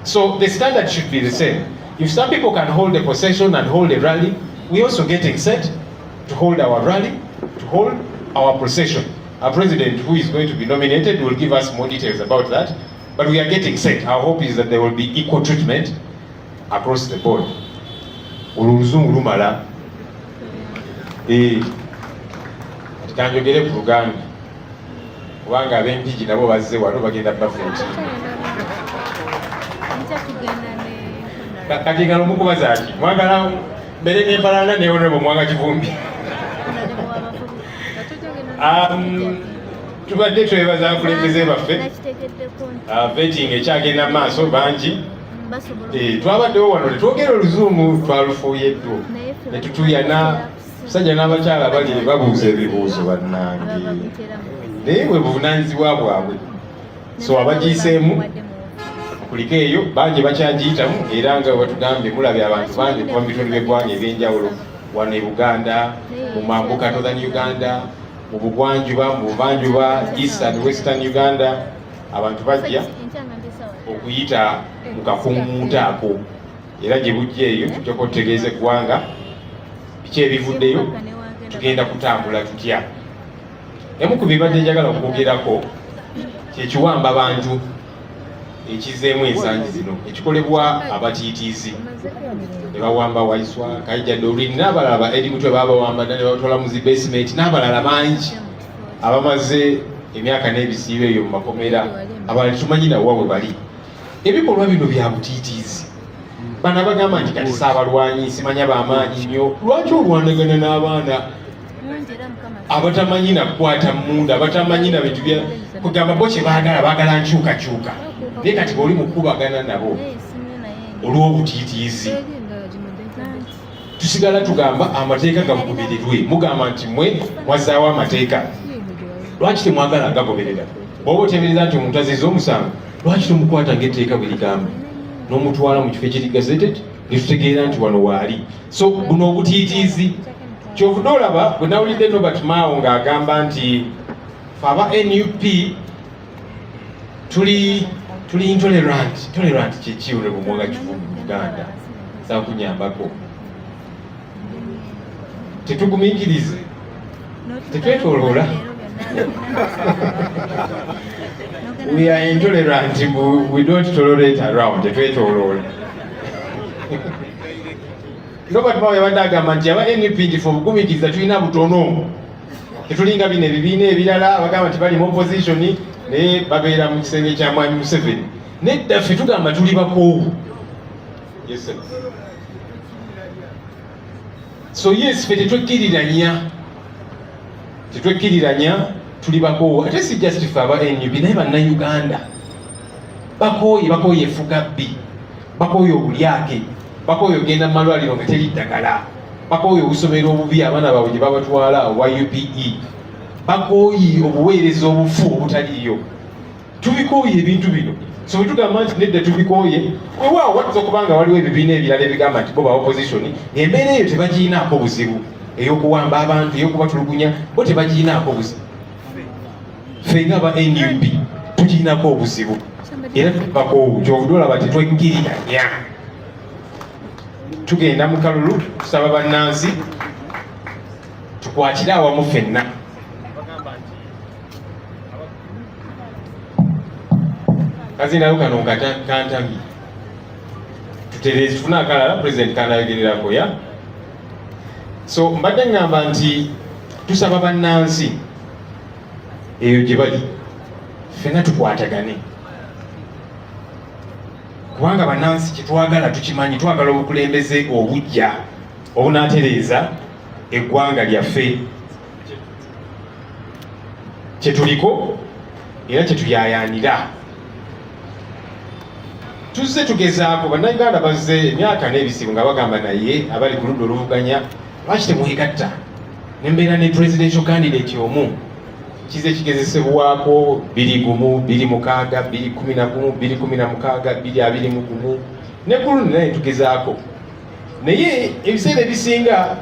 So the standard should be the same. If some people can hold a procession and hold a rally, we also getting set to hold our rally, to hold our procession. Our president, who is going to be nominated, will give us more details about that. But we are getting set. Our hope is that there will be equal treatment across the board. Oluzungu lumala. Kanjogere ku Luganda. Kubanga ab'empigi nabo bazze wano bagenda bafenti. Kati ngalo mukubaza ati mwagala mbere n'empalana ne honorable Mwanga Kivumbi. Tubadde twebaza abakulembeze baffe. Vetting ekyagenda maaso bangi. Twabaddewo wano ne twogera Oluzungu twalufuuye ddo. Ne tutuyana musajja n'abakyala bali babuuza ebibuuzo bannange. Naye bwe buvunaanyizibwa bwabwe. So abagiyiseemu kuliko eyo bangi bakyagiyitamu era nga batugambye mulabye abantu bangi kuva mu bitundu by'eggwanga ebyenjawulo wano e Buganda, mu mambuka Northern Uganda, mu bugwanjuba, mu buvanjuba, East and Western Uganda, abantu bajja okuyita mu kakunguuta ako. Era gye bujja eyo tujjako tutegeeze eggwanga biki ebivuddeyo, tugenda kutambula tutya. Emu ku bibadde njagala okwogerako kyekiwamba abantu ekizeemu ensangi zino ekikolebwa abatiitiizi ne bawamba Waiswa, Kaija Doreen n'abalala ba Edi Mutwe babawamba ne batwala mu zi basement n'abalala bangi abamaze emyaka n'ebisiibo eyo mu makomera abalala tumanyi nawa bwe bali. Ebikolwa bino bya butiitiizi. Bano bagamba nti kati saabalwanyi simanya b'amaanyi nnyo. Lwaki olwanagana n'abaana abatamanyi na kukwata munda, abatamanyi na bintu bya kugamba bo kye baagala nkyukakyuka. Naye kati bw'oli mu kukubagana nabo olw'obutiitiizi. Tusigala tugamba amateeka gagobererwe. Mugamba nti mwe mwazaawo amateeka, lwaki temwagala agagoberera? Bw'oba oteebereza nti omuntu azizza omusango, lwaki tomukwata ng'etteeka bwe ligamba n'omutwala mu kifo ekiri gazetted ne tutegeera nti wano waali? So buno obutiitiizi kyovudde olaba bwe nawulidde Norbert Mao ng'agamba nti fe aba NUP tuli intolerant. Tolerant kyeki olwebumwaga kivu mu Uganda? Saakunyambako. Tetugumiikirize, tetwetoloola. We are intolerant, we don't tolerate around, tetwetoloola. Robert Mao yabadde agamba nti aba NUP nti fe obugumiikiriza tulina butono. Tetulinga bino ebibiina ebirala bagamba nti bali mu opposition naye babeera mu kisenge kya Mwami Museveni. Nedda ffe tugamba tuli bakoowu. Yes, sir. So yes, ffe tetwekkiriranya tuli bakoowu. Ate si just ffe aba NUP naye bannayuganda bakooye efuga bbi, bakooye obulyake, bakooye ogenda mu malwaliro nga teri ddagala, bakooye obusomero obubi abaana baabwe gye babatwala obwa UPE, bakooye obuweereza obufu obutaliyo. Tubikooye ebintu bino. So bwe tugamba nti nedda tubikooye, weewaawo watuza okubanga waliwo ebibiina ebirala ebigamba nti bo ba opposition, embeera eyo tebagiyinaako buzibu ey'okuwamba abantu, ey'okubatulugunya, bo tebagiyinaako buzibu. Ffe nga aba NUP tugiyinaako obuzibu era tubakoowu. Kyovudde olaba tetwekkiriranya. Tugenda mu kalulu tusaba bannansi tukwatire awamu ffenna. Kazindalo kano kantambi tutereze tufuna akalala President kanayogererako ya. So mbadde ngamba nti tusaba bannansi eyo gye bali ffenna tukwatagane, kubanga bannansi kyetwagala tukimanyi. Twagala obukulembeze obujja obunaatereeza eggwanga lyaffe kyetuliko era kyetuyayaanira. Tuzze tugezaako, bannayuganda bazze emyaka n'ebisibu nga bagamba naye abali ku ludda oluvuganya lwaki temwegatta nembeera ne presidential candidate omu. Kize kigezesebwako 2-1, 2-6, 2-11, 2-16, 2-21 ne kulundi naye tugezaako, naye ebiseera ebisinga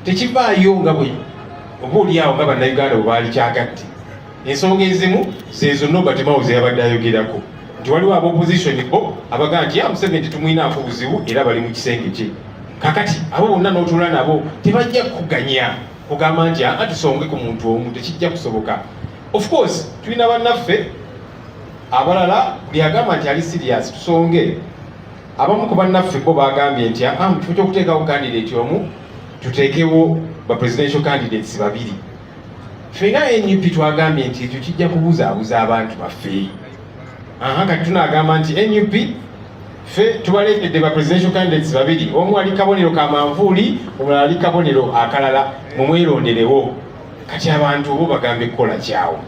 tekivaayo nga bwe oba oliawo nga bannayuganda bwe baali kyagatte. Ensonga ezimu zezo Norbert Mao ze yabadde ayogerako nti waliwo ab'opposition bo abagaa nti Museveni tumwinaako buzibu era bali mu kisenge kye. Kakati abo bonna n'otuula nabo tebajja kuganya kugamba nti tusonge ku muntu omu, tekijja kusoboka. Of course tulina bannaffe abalala buli agamba nti ali serious tusonge. Abamu ku bannaffe bo bagambye nti mu kifo ky'okuteekawo candidate omu tuteekewo ba presidential candidates 2. Ffe nga NUP twagambye nti ekyo kijja kubuzaabuza abantu baffe. Kati tunaagamba nti NUP ffe tubaleetedde ba presidential candidates 2, omu ali kabonero ka manvuuli, omulala ali kabonero akalala, mumweronderewo. Kati abantu bo bagambe kukola kyawo,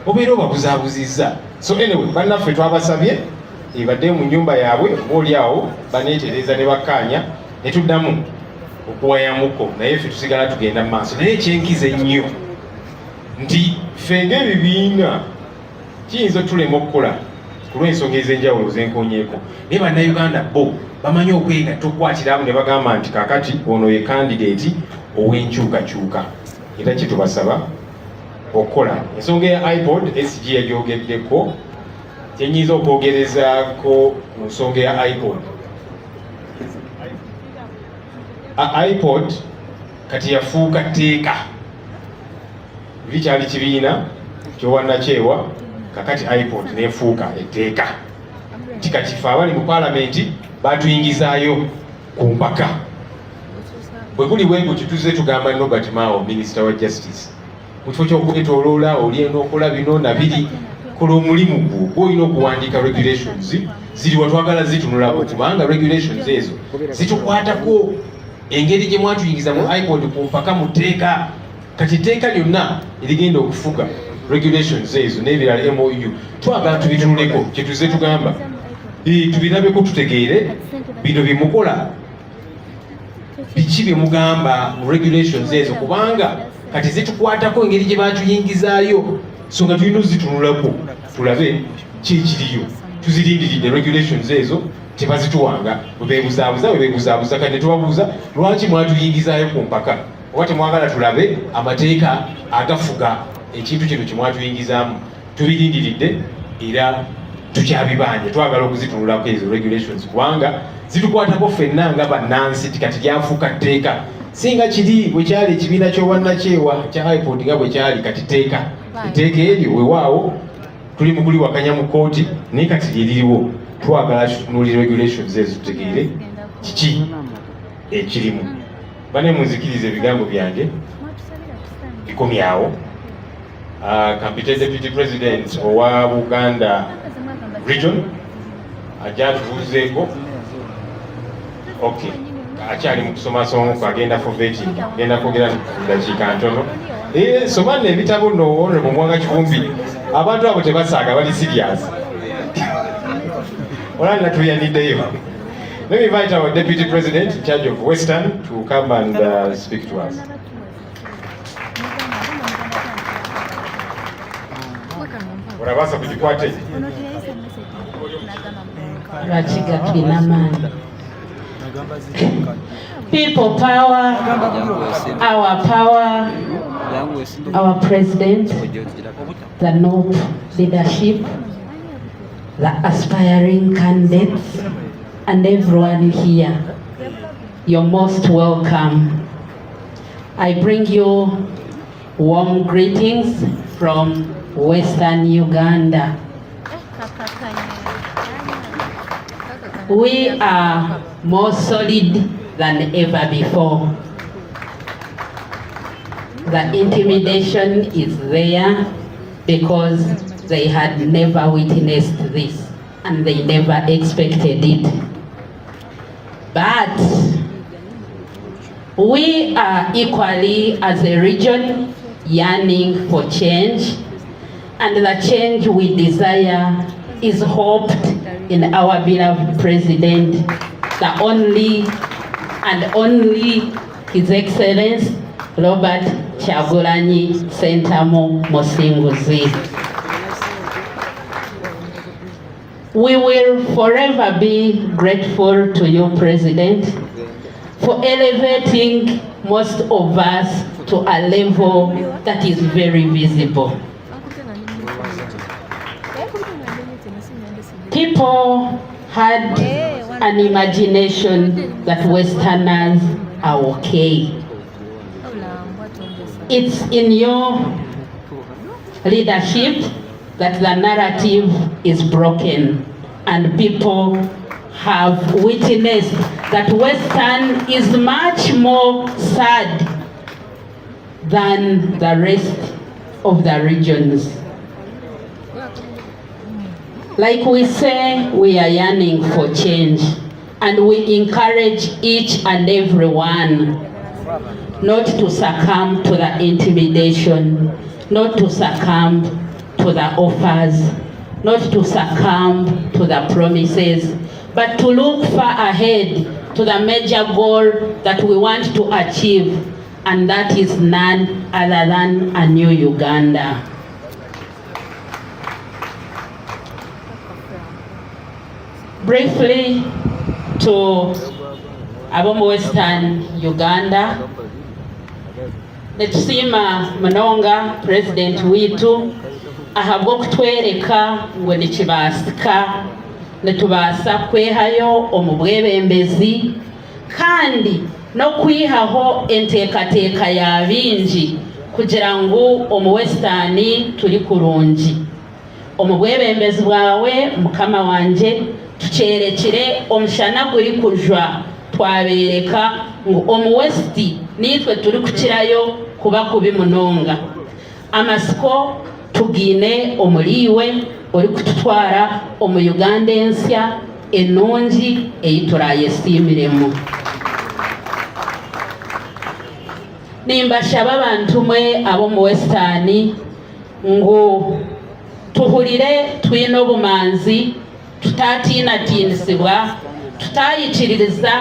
obeera obabuzaabuzizza. So anyway, bannaffe twabasabye ebadde mu nnyumba yaabwe obaoliawo baneetereza ne bakkaanya ne tuddamu okuwayamuko, naye ffe tusigala tugenda mu maaso. Naye ekyenkiza ennyo nti ffe ng'ebibiina kiyinza otulema okukola ku lw'ensonga ez'enjawulo zenkonyeeko, naye bannayuganda bo bamanyi okwegatta okukwatira abo ne bagamba nti kaakati ono ye kandidate ow'enkyukakyuka. Era kye tubasaba okukola. Ensonga ya iPod SG yagyogeddeko, kyenyinza okwogerezaako mu nsonga ya iPod. iPod kati yafuuka tteeka, bikyali kibiina kyowannakyewa, kakati iPod nefuuka etteeka. Nti kati ffe abali mu paalamenti batuyingizaayo ku mpaka. Bwe guli bwe gutyo tuzze tugamba Norbert Mao, Minisita wa Justice, mu kifo ky'okwetoloola oli en'okola bino na biri, kola omulimu gwo gw'olina okuwandiika regulations ziri watwagala zitunulako, kubanga regulations ezo zitukwatako engeri gye mwatuyingiza mu iPod ku mpaka mu tteeka. Kati etteeka lyonna erigenda okufuga regulations ezo n'ebirala MOU twagala tubitunuleko. Kye tuzze tugamba tubirabeko tutegeere bino byemukola biki byemugamba mu regulations ezo, kubanga kati zitukwatako engeri gye batuyingizaayo, so nga tulina ozitunulako tulabe kikiriyo, tuzirindiridde regulations ezo tebazituwanga, webebuzaabuza kati netubabuuza lwaki mwatuyingizaayo ku mpaka, oba temwagala tulabe amateeka agafuga ekintu kino kyemwatuyingizaamu. Tubirindiridde era tukyabibanje, twagala okuzitunulako ezo regulations kubanga zitukwatako ffenna nga bannansi, kati lyafuuka tteeka. Singa kiri bwe kyali ekibiina ky'obwannakyewa kya High Court nga bwe kyali kati tteeka, etteeka eryo weewaawo tuli mu kuliwakanya mu kkooti, naye kati lyeririwo. Twagala tutunuulira regulations ezo tutegeere kiki ekirimu. Bane munzikirize ebigambo byange bikomyawo. Kampite Deputy President owa Buganda Region ajja atubuuzeeko. Okay, akyali mu kusomasoma agenda for vetting, agenda kwogera dakiika ntono. Soma nno ebitabo nno Honorable Mwanga Kivumbi, abantu abo tebasaaga, bali serious. Olanda tuyaniddeyo. Let me invite our Deputy President in charge of Western to come and speak to us. Urabasa kujikwate. Rachiga Kinamani. People power, our president, the NOP leadership, the aspiring candidates, and everyone here, you're most welcome. I bring you warm greetings from Western Uganda. We are more solid than ever before. The intimidation is there because they had never witnessed this and they never expected it. But we are equally, as a region, yearning for change, and the change we desire is hoped in our beloved president, the only and only His Excellency Robert Kyagulanyi Ssentamu Musinguzi. We will forever be grateful to you, President, for elevating most of us to a level that is very visible. People had an imagination that Westerners are okay. It's in your leadership that the narrative is broken and people have witnessed that Western is much more sad than the rest of the regions. Like we say, we are yearning for change, and we encourage each and every one not to succumb to the intimidation, not to succumb to the offers, not to succumb to the promises, but to look far ahead to the major goal that we want to achieve, and that is none other than a new Uganda. Briefly, to abomu Western Uganda, netusiima munonga president witu ahabwa okutwereka ngu nikibaasika netubaasa kwehayo omu bwebembezi kandi n'okwihaho enteekateeka ya bingi kugira ngu omu Western tuli kurungi. Omu bwebembezi bwawe mukama wanje tukyerekire omushana guri kujwa twabereka ngu omu West nitwe turi kukirayo kuba kubi munonga. Amasiko tugine omuriwe ori kututwara omu Uganda ensya enungi eyiturayesimilemu. Nimbashaba abantu mwe abomu Western ngu tuhurire twine obumanzi tutatiinaatiinisibwa, tutayikiririza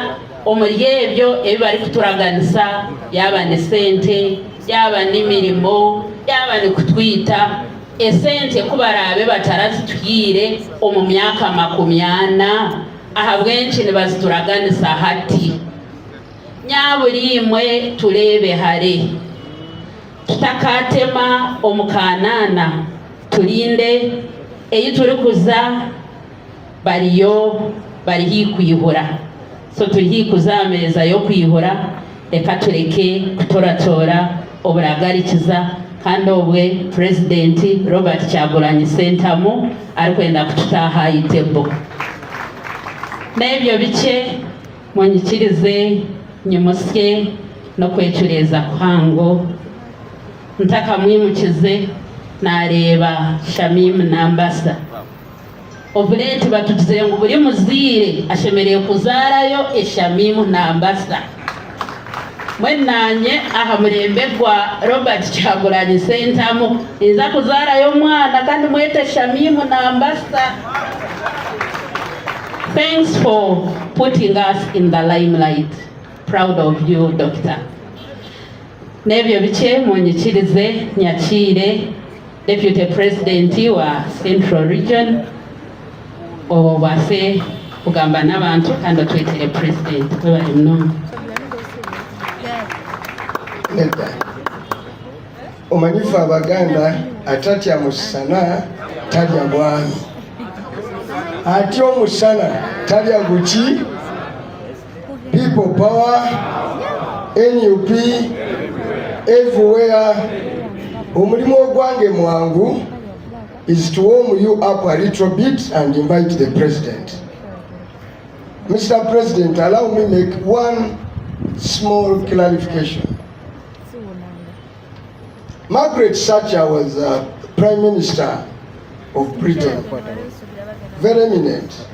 omuli ebyo ebibali kuturaganisa, yaba ne sente, yaba n'emirimo, yaba ne kutwita esente kubaraabe batarazitwire omu myaka 40 aha bwenki ne bazituraganisa hati. Nyabuli imwe tulebe hare, tutakatema omukanana, tulinde eyi turi kuza bariyo bari kwihura. So turi kuza ameza yo kwihura, reka tureke kutoratora oburagarikiza kandi obwe President Robert Kyagulanyi Ssentamu arikwenda kututaha itebo. N'ebyo bice munyikirize nyimusye no kwecureza kwango ntaka mwimukize nareba Shamim Nambasa obuleti batugize ngo buri muzire ashemereye kuzarayo Shamim Nambasa mwenanye aha murembe gwa Robert Kyagulanyi Ssentamu iza kuzarayo mwana kandi mwete Shamim Nambasa. Thanks for putting us in the limelight. Proud of you, Doctor. Nebyo bice munyikirize nyakire Deputy President wa Central Region obwase kugamba n'abantu kandi atwetere President webali mnono. Nedda omanyifu Abaganda atatya musana talya bwami, ati omusana talya guki. People power, NUP, everywhere. Omulimo ogwange mwangu is to warm you up a little bit and invite the President. Mr. President, allow me make one small clarification. Margaret Thatcher was Prime Minister of Britain, very eminent.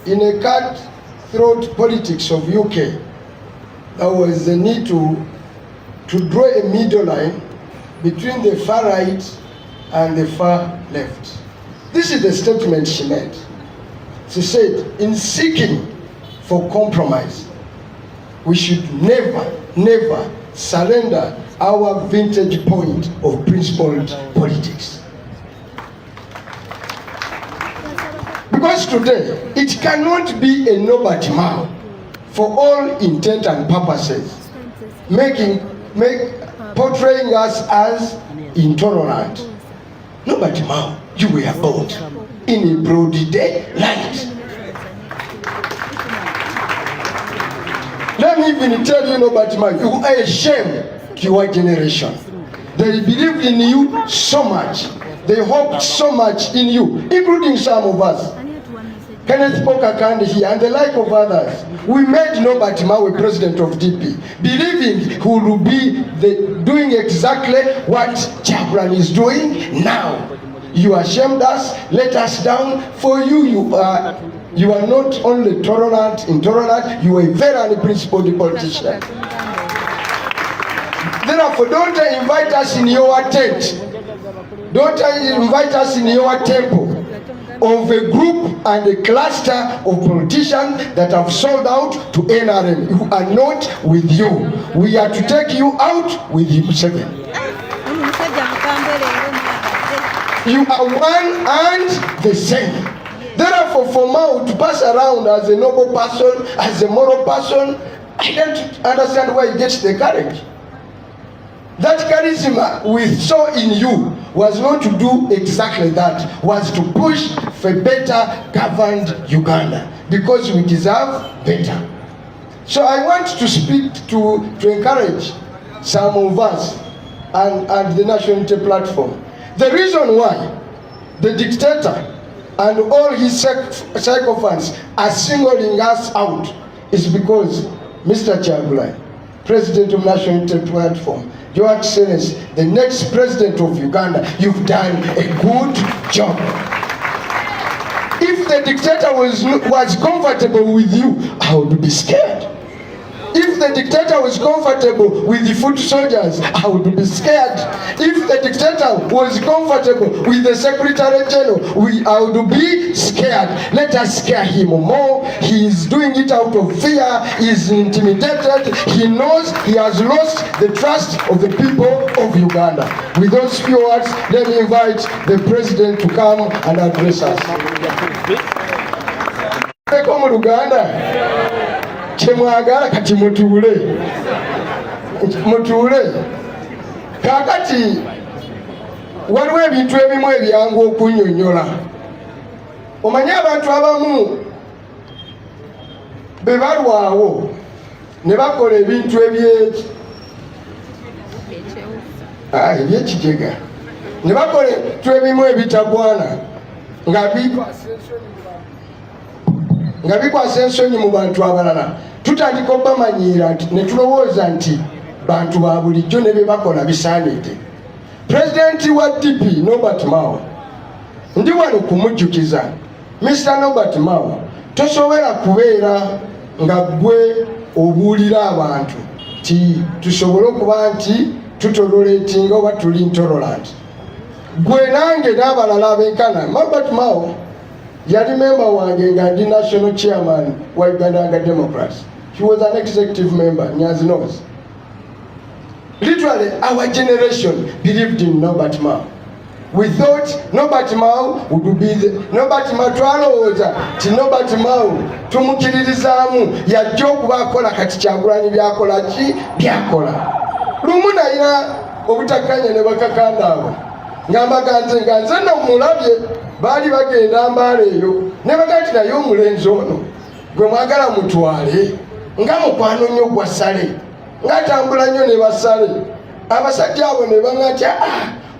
In a cutthroat politics of UK, there was the need to draw a middle line between the far right and the far left. This is the statement she made. She said, in seeking for compromise, we should never surrender our vintage point of principled politics. Because today, it cannot be a nobody man for all intent and purposes, portraying us as intolerant. Nobody man, you were born in a broad daylight. Let me even tell you, nobody man, you are a shame to your generation. They believed in you so much. They hoped so much in you, including some of us. Kenneth Pokakandi here and the like of others. We made Norbert Mawe president of DP, believing he will be doing exactly what Kyagulanyi is doing now. You ashamed us, let us down. For you, you are not only intolerant, you are a very unprincipled politician. Therefore, don't invite us in your tent. Don't invite us in your temple of a group and a cluster of politicians that have sold out to NRM. You are not with you. We are to take you out with you 7. You are one and the same. Therefore, for Mao to pass around as a noble person, as a moral person, I don't understand why he gets the courage. That charisma we saw in you was not to do exactly that, was to push for better governed Uganda, because we deserve better. So I want to speak to encourage some of us and the National Unity Platform. The reason why the dictator and all his sycophants are singling us out is because Mr. Kyagulanyi, President of National Unity Platform, Your Excellency, the next president of Uganda, you've done a good job. If the dictator was comfortable with you, I would be scared. If the dictator was comfortable with the foot soldiers, I would be scared. If the dictator was comfortable with the Secretary General, I would be scared. Let us scare him more. He is doing it out of fear. He is intimidated. He knows he has lost the trust of the people of Uganda. With those few words, let me invite the President to come and address us. Chemwagala kati mutuule kakati waliwo ebintu ebimu ebyangu okunnyonnyola. Omanye abantu abamu be balwawo ne bakola ebintu ebyekigega ne bakola ebintu ebimu ebitagwana nga bikwasa ensonyi mu bantu abalala, tutandika obamanyiira ne tulowooza nti bantu ba bulijjo ne bye bakola bisaanidde. Pulezidenti wa DP Norbert Mao, ndi wano kumujjukiza, Mr. Norbert Mao, tosobora kubeera nga gwe obuulira abantu ti tusobole okuba nti tutoleretinga oba tuli intolerant. Gwe nange n'abalala abenkana. Norbert Mao yali member wange nga ndi national chairman wa Uganda Democrats. He was an executive member, Nyanzi knows. Literally, our generation believed in Norbert Mao. We thought Norbert Mao would be the Norbert Mao twalowooza ti Norbert Mao tumukiririzaamu yajja okuba akola kati Kyagulanyi byakola ki byakola. Lumu nayina obutakkanya ne bakakanda abo ngamba nze no mulabye baali bagenda Mbaale eyo ne bagati naye omulenzi ono gwe mwagala mutwale nga mukwano nnyo gwa Sale ng'atambula nnyo ne basale. Abasajja abo ne baŋatya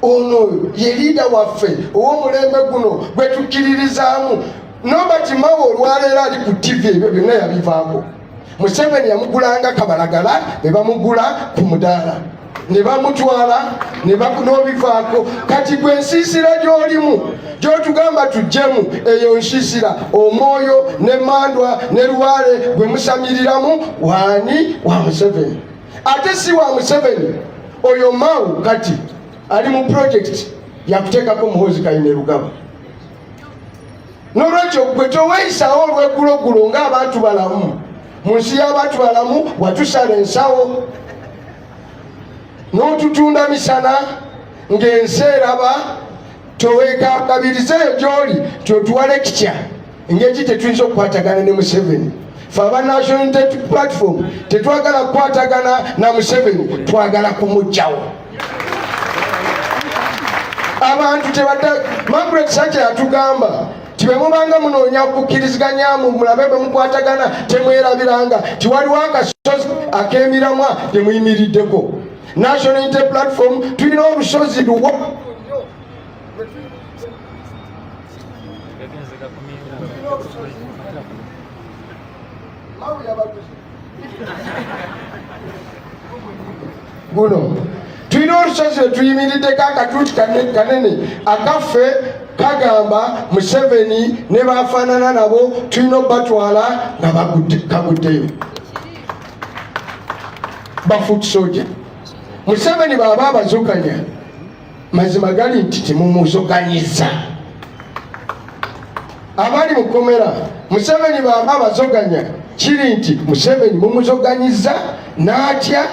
ono ye liida waffe ow'omulembe guno gwe tukkiririzaamu. Norbert Mao olwaleero ali ku TV ebyo byonna yabivaako. Museveni yamugulanga kabalagala ne bamugula ku mudaala ne bamutwala n'obivaako. Kati gwe ensiisira gy'olimu gy'otugamba tujjemu eyo nsiisira Omwoyo ne Mandwa ne Luwale gwe musamiriramu waani wa Museveni. Ate si wa Museveni oyo Mao kati ali mu project yakuteekako Muhoozi Kainerugaba. N'olwekyo gwe toweeyisawo olw'eggulogulo ng'abantu balamu. Mu nsi y'abantu balamu watusala ensawo n'otutunda misana ng'ensi eraba. Toweekakabirizeeyo gy'oli tyotuwale kitya engeri tetuyinza okukwatagana ne Museveni. Ffe aba National Unity Platform tetwagala kukwatagana na Museveni, twagala kumugyawo. Abantu tebadda Margaret Sacha yatugamba tibe mubanga munoonya okukkiriziganyaamu mulabe bwe mukwatagana temwerabiranga tiwaliwo akasozi ak'emiramwa temuyimiriddeko. National Unity Platform tulina olusozi luwo guno tulina olusozi lwetuyimiriddeko akatuuti kanene akaffe kagamba Museveni ne bafaanana nabo tulina obatwala nga kaguddeyo bafoot soldier. Museveni baba abazoganya mazima gali nti temumuzoganyizza. Abali mukomera Museveni baba abazoganya kiri nti Museveni mumuzoganyizza n'atya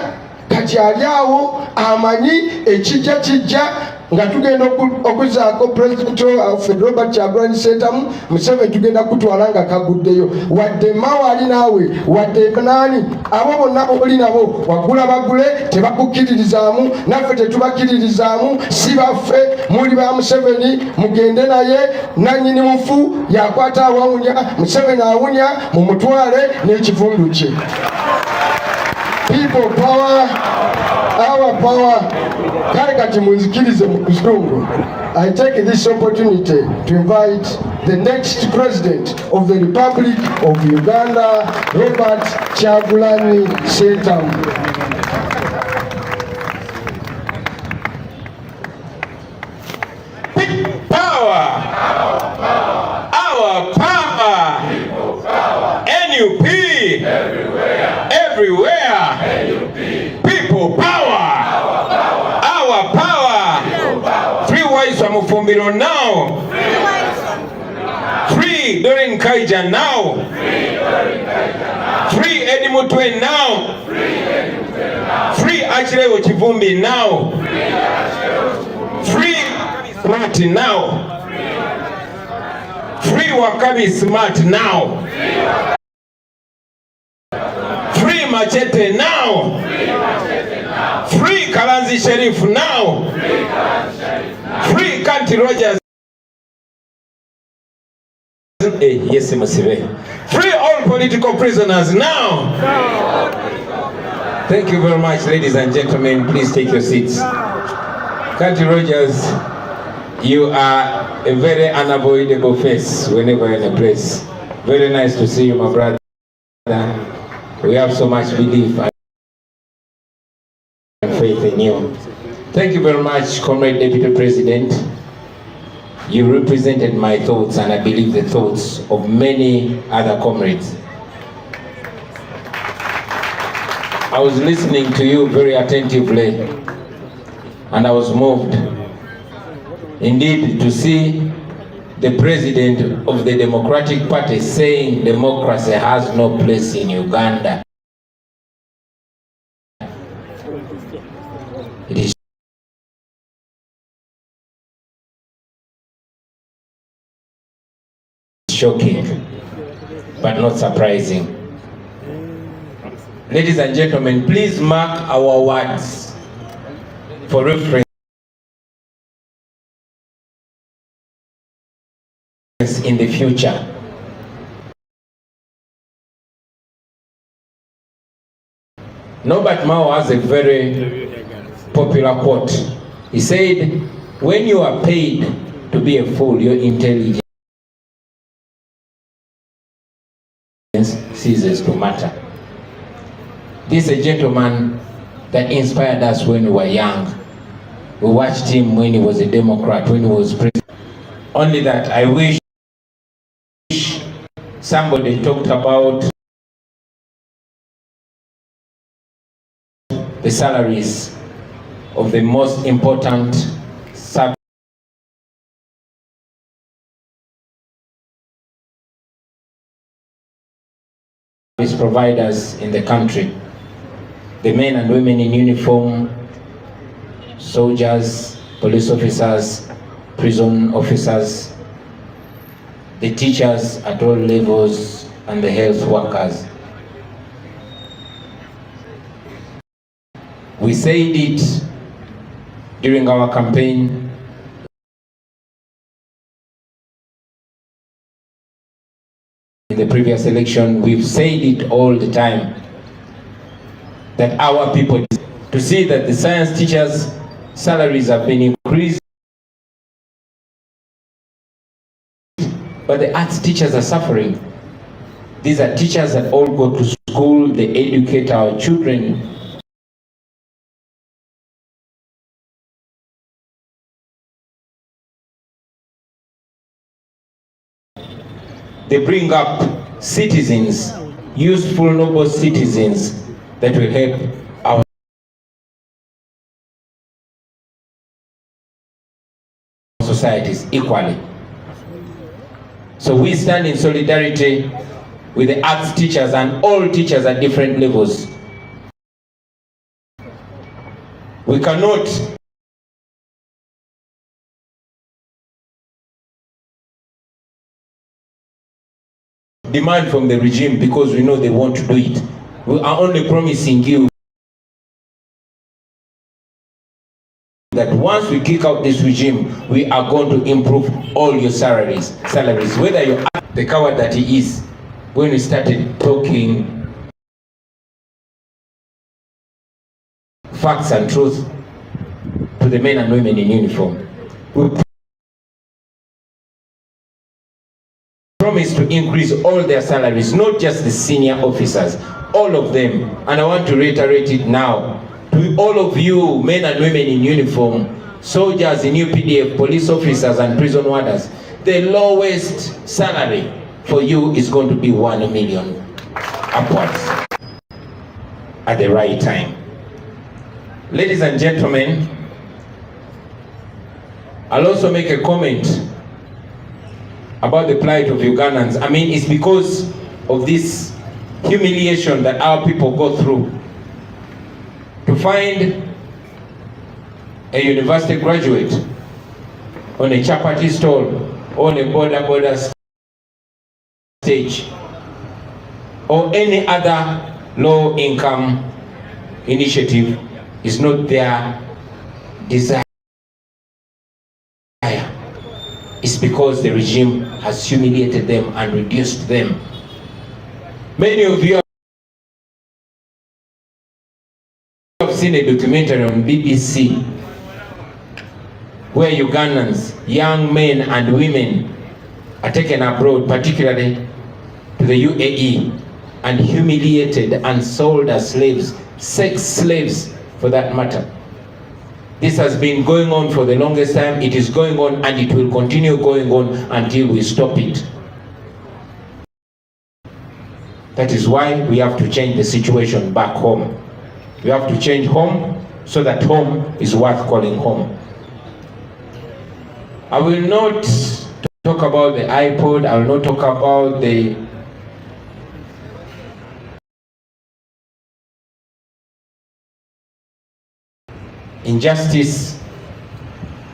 kati ali awo amanyi ekijja kijja nga tugenda okuzaako President of Robert Kyagulanyi Ssentamu Museveni tugenda kutwala nga kaguddeyo. Wadde Mao ali naawe wadde nani abo bonna boli nabo wagula bagule tebakukkiririzaamu naffe tetubakkiririzaamu si baffe muli ba Museveni mugende naye nannyini mufu yakwata awawunya Museveni awunya mumutwale n'ekivundu kye. People power, our power. Kale kati munzikirize mu kuzungu. I take this opportunity to invite the next president of the Republic of Uganda, Robert Kyagulanyi Ssentamu. Power! Our power! NUP! Everywhere! Waiswa Mufumbiro now. Free Doreen Kaija now. Free Eddie Mutwe now. Free Achille Chivumbi now. Free Smart now. Free Wakabi Smart now. Free Machete now. Free Kalanzi Sheriff now. Free Kanti Rogers. Yes, free all political prisoners now. Thank you very much, ladies and gentlemen. Please take your seats. Kanti Rogers, you are a very unavoidable face whenever you're in a place. Very nice to see you, my brother. We have so much belief and faith in you. Thank you very much, Comrade Deputy President. You represented my thoughts, and I believe the thoughts of many other comrades. I was listening to you very attentively, and I was moved indeed to see the president of the Democratic Party saying democracy has no place in Uganda. It is shocking, but not surprising. Ladies and gentlemen, please mark our words for reference in the future. Norbert Mao has a very popular quote. He said, when you are paid to be a fool, your intelligence ceases to matter. This is a gentleman that inspired us when we were young. We watched him when he was a Democrat, when he was president. Only that I wish somebody talked about the salaries of the most important service providers in the country. The men and women in uniform, soldiers, police officers, prison officers, the teachers at all levels, and the health workers. We said it during our campaign. In the previous election, we've said it all the time, that our people, to see that the science teachers' salaries have been increased, but the arts teachers are suffering. These are teachers that all go to school, they educate our children. They bring up citizens, useful, noble citizens that will help our societies equally. So we stand in solidarity with the arts teachers and all teachers at different levels. We cannot demand from the regime because we know they want to do it. We are only promising you that once we kick out this regime, we are going to improve all your salaries, whether you're the coward that he is. When we started talking facts and truth to the men and women in uniform, we promise to increase all their salaries, not just the senior officers, all of them. And I want to reiterate it now to all of you men and women in uniform, soldiers in UPDF, police officers and prison warders. The lowest salary for you is going to be 1 million upwards at the right time. Ladies and gentlemen, I'll also make a comment about the plight of Ugandans. I mean, it's because of this humiliation that our people go through. To find a university graduate on a chapati stall, on a border stage, or any other low-income initiative is not their desire. It's because the regime has humiliated them and reduced them. Many of you have seen a documentary on BBC where Ugandans, young men and women, are taken abroad, particularly to the UAE, and humiliated and sold as slaves, sex slaves for that matter. This has been going on for the longest time. It is going on and it will continue going on until we stop it. That is why we have to change the situation back home. We have to change home so that home is worth calling home. I will not talk about the iPod. I will not talk about the injustice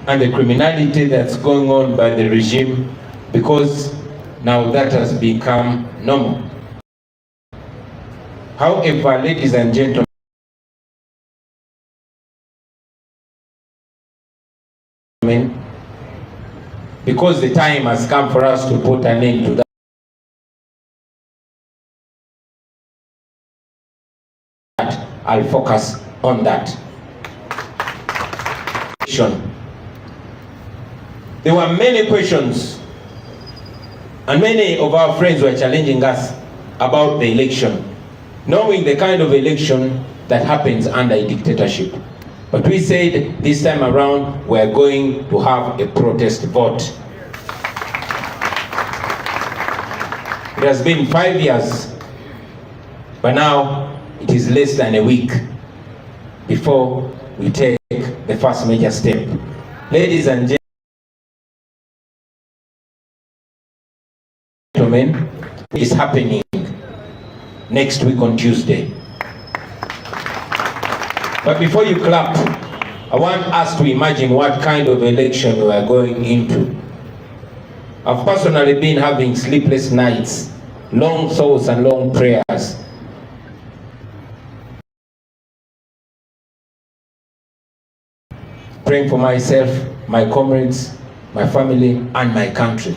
and the criminality that's going on by the regime, because now that has become normal. However, ladies and gentlemen, because the time has come for us to put an end to that, I'll focus on that. There were many questions, and many of our friends were challenging us about the election, knowing the kind of election that happens under a dictatorship. But we said this time around we're going to have a protest vote. It has been 5 years, but now it is less than a week before we take the first major step. Ladies and gentlemen, it is happening next week on Tuesday. But before you clap, I want us to imagine what kind of election we are going into. I've personally been having sleepless nights, long thoughts and long prayers. Praying for myself, my comrades, my family, and my country.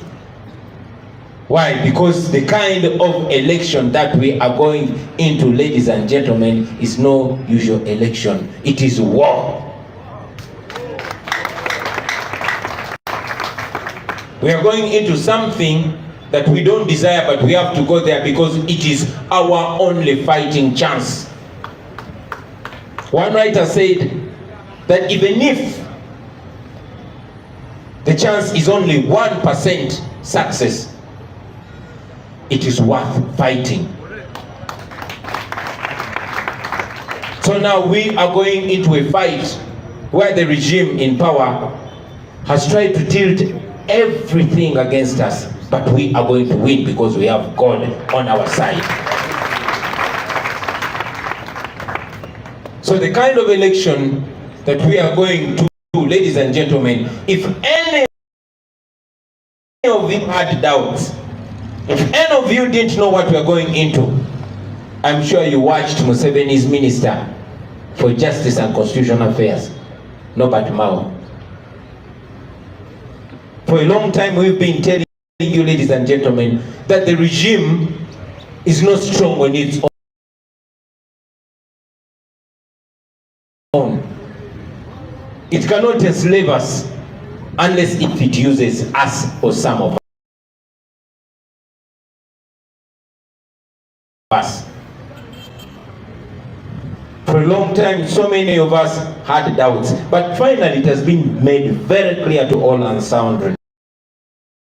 Why? Because the kind of election that we are going into, ladies and gentlemen, is no usual election. It is war. We are going into something that we don't desire, but we have to go there because it is our only fighting chance. One writer said that even if the chance is only 1% success, it is worth fighting. So now we are going into a fight where the regime in power has tried to tilt everything against us, but we are going to win because we have God on our side. So the kind of election that we are going to do, ladies and gentlemen, if any of you had doubts, if any of you didn't know what we are going into, I'm sure you watched Museveni's Minister for Justice and Constitutional Affairs, Norbert Mao. For a long time we've been telling you, ladies and gentlemen, that the regime is not strong on its own. It cannot enslave us unless if it uses us or some of us. For a long time, so many of us had doubts, but finally it has been made very clear to all and sound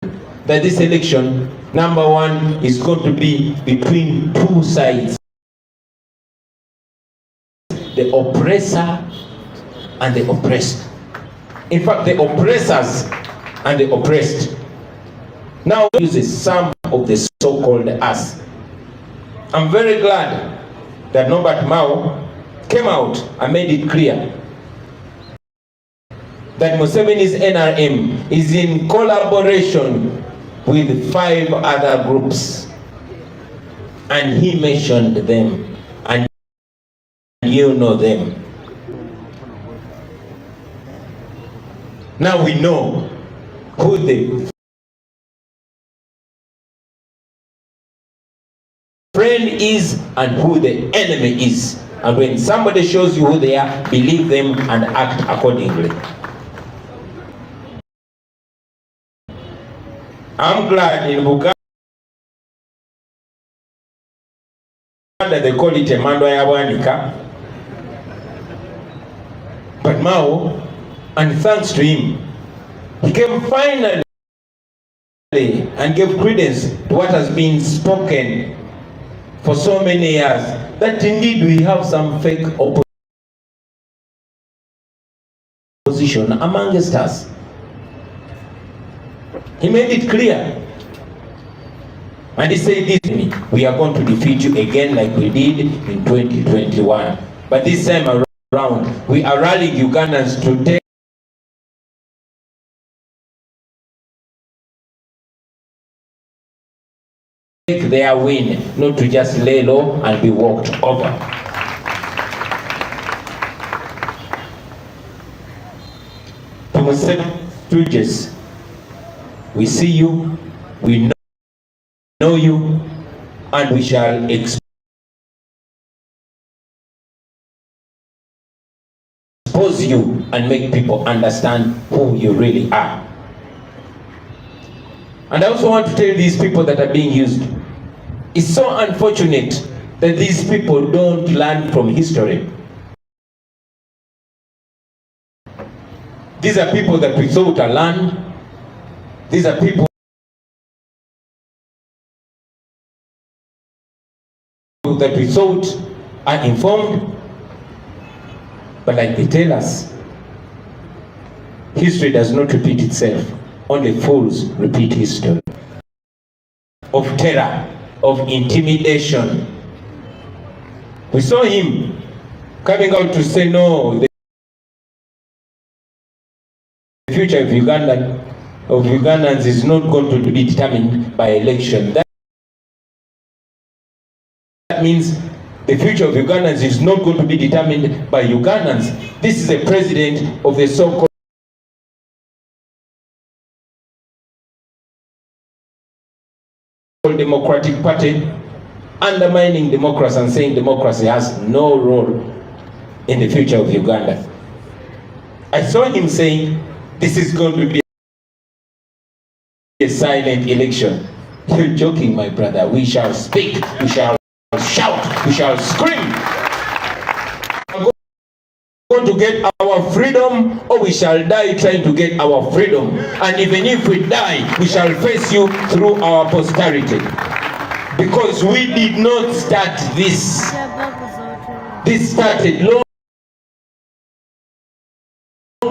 that this election, number one, is going to be between two sides: the oppressor and the oppressed. In fact, the oppressors and the oppressed. Now uses some of the so-called us. I'm very glad that Norbert Mao came out and made it clear that Museveni's NRM is in collaboration with 5 other groups, and he mentioned them, and you know them. Now we know who the friend is and who the enemy is. And when somebody shows you who they are, believe them and act accordingly. I'm glad in Uganda they call it a Mando Yawanika. But Mao, and thanks to him, he came finally and gave credence to what has been spoken for so many years, that indeed we have some fake opposition amongst us. He made it clear. And he said this, we are going to defeat you again like we did in 2021. But this time around, we are rallying Ugandans to take their win, not to just lay low and be walked over. To Museveni stooges, we see you, we know you, and we shall expose you and make people understand who you really are. And I also want to tell these people that are being used, it's so unfortunate that these people don't learn from history. These are people that we thought are learned. These are people that we thought are informed. But like they tell us, history does not repeat itself. Only fools repeat history. Of terror, of intimidation. We saw him coming out to say, no, the future of Ugandans is not going to be determined by election. That means the future of Ugandans is not going to be determined by Ugandans. This is a president of the so-called Democratic Party, undermining democracy and saying democracy has no role in the future of Uganda. I saw him saying this is going to be a silent election. You're joking, my brother. We shall speak, we shall shout, we shall scream. We're going to get our freedom, or we shall die trying to get our freedom. And even if we die, we shall face you through our posterity. Because we did not start this. This started long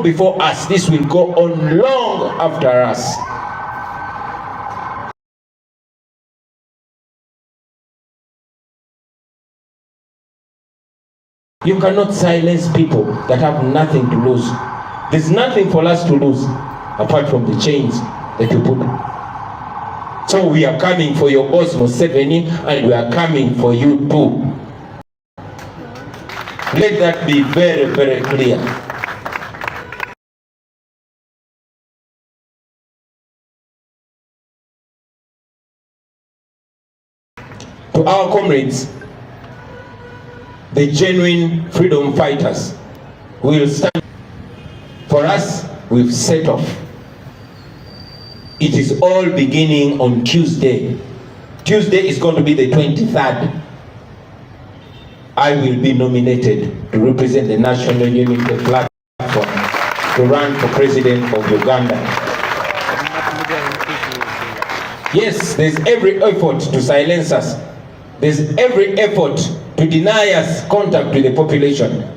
before us. This will go on long after us. You cannot silence people that have nothing to lose. There's nothing for us to lose apart from the chains that you put. So we are coming for your boss Museveni, and we are coming for you too. Let that be very, very clear. To our comrades, the genuine freedom fighters, will stand. For us, we've set off. It is all beginning on Tuesday. Tuesday is going to be the 23rd. I will be nominated to represent the National Unity Platform to run for President of Uganda. Yes, there's every effort to silence us. There's every effort to deny us contact with the population.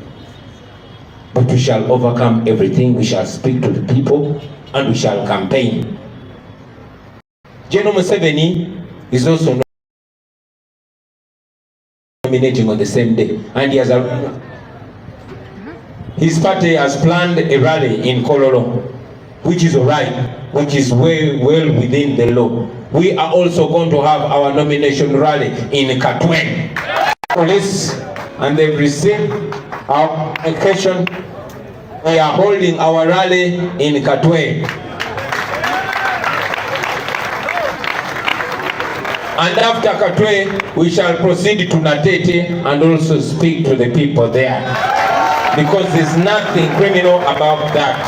but we shall overcome everything. We shall speak to the people and we shall campaign. General Museveni is also nominating on the same day, and his party has planned a rally in Kololo, which is alright, which is well within the law. We are also going to have our nomination rally in Katwe. Police, and they've received our application. We are holding our rally in Katwe. And after Katwe, we shall proceed to Natete and also speak to the people there. Because there's nothing criminal about that.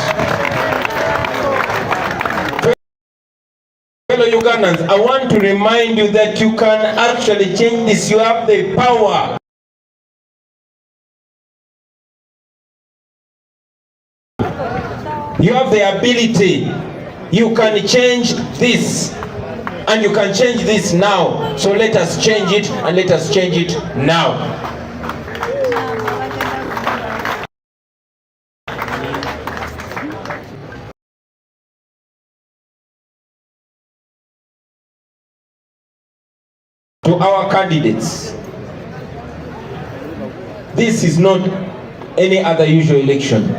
Fellow Ugandans, I want to remind you that you can actually change this. You have the power. You have the ability. You can change this. And you can change this now. So let us change it, and let us change it now. To our candidates, this is not any other usual election.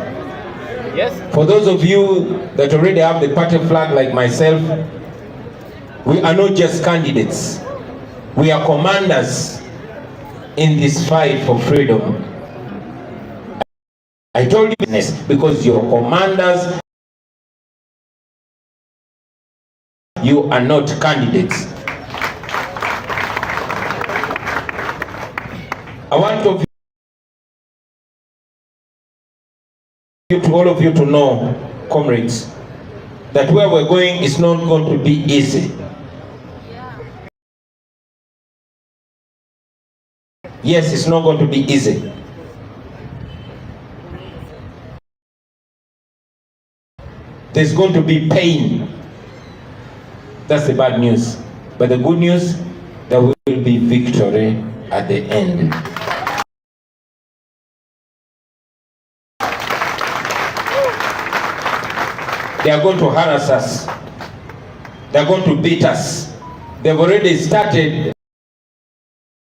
Yes. For those of you that already have the party flag like myself, we are not just candidates. We are commanders in this fight for freedom. I told you this because you're commanders. You are not candidates. I want all of you to know, comrades, that where we're going is not going to be easy. Yes, it's not going to be easy. There's going to be pain. That's the bad news. But the good news, there will be victory at the end. They are going to harass us. They are going to beat us. They've already started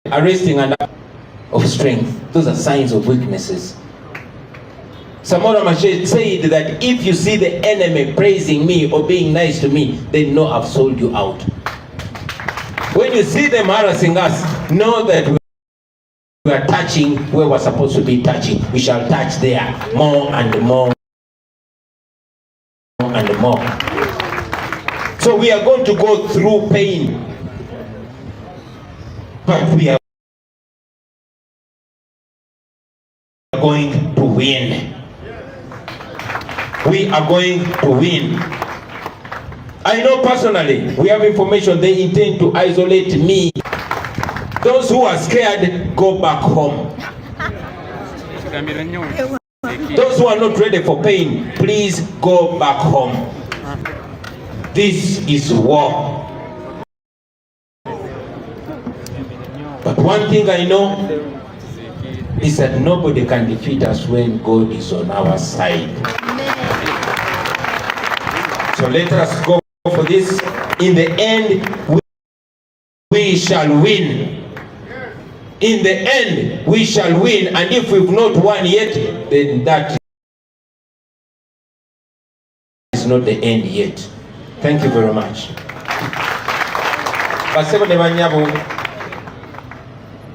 arresting and of strength. Those are signs of weaknesses. Samora Machel said that if you see the enemy praising me or being nice to me, then know I've sold you out. When you see them harassing us, know that we are touching where we're supposed to be touching. We shall touch there more and more and more. So we are going to go through pain, but we are going to win. We are going to win. I know personally, we have information they intend to isolate me. Those who are scared, go back home. Those who are not ready for pain, please go back home. This is war. But one thing I know is that nobody can defeat us when God is on our side. So let us go for this. In the end, we shall win. In the end, we shall win. And if we've not won yet, then that is not the end yet. Thank you very much.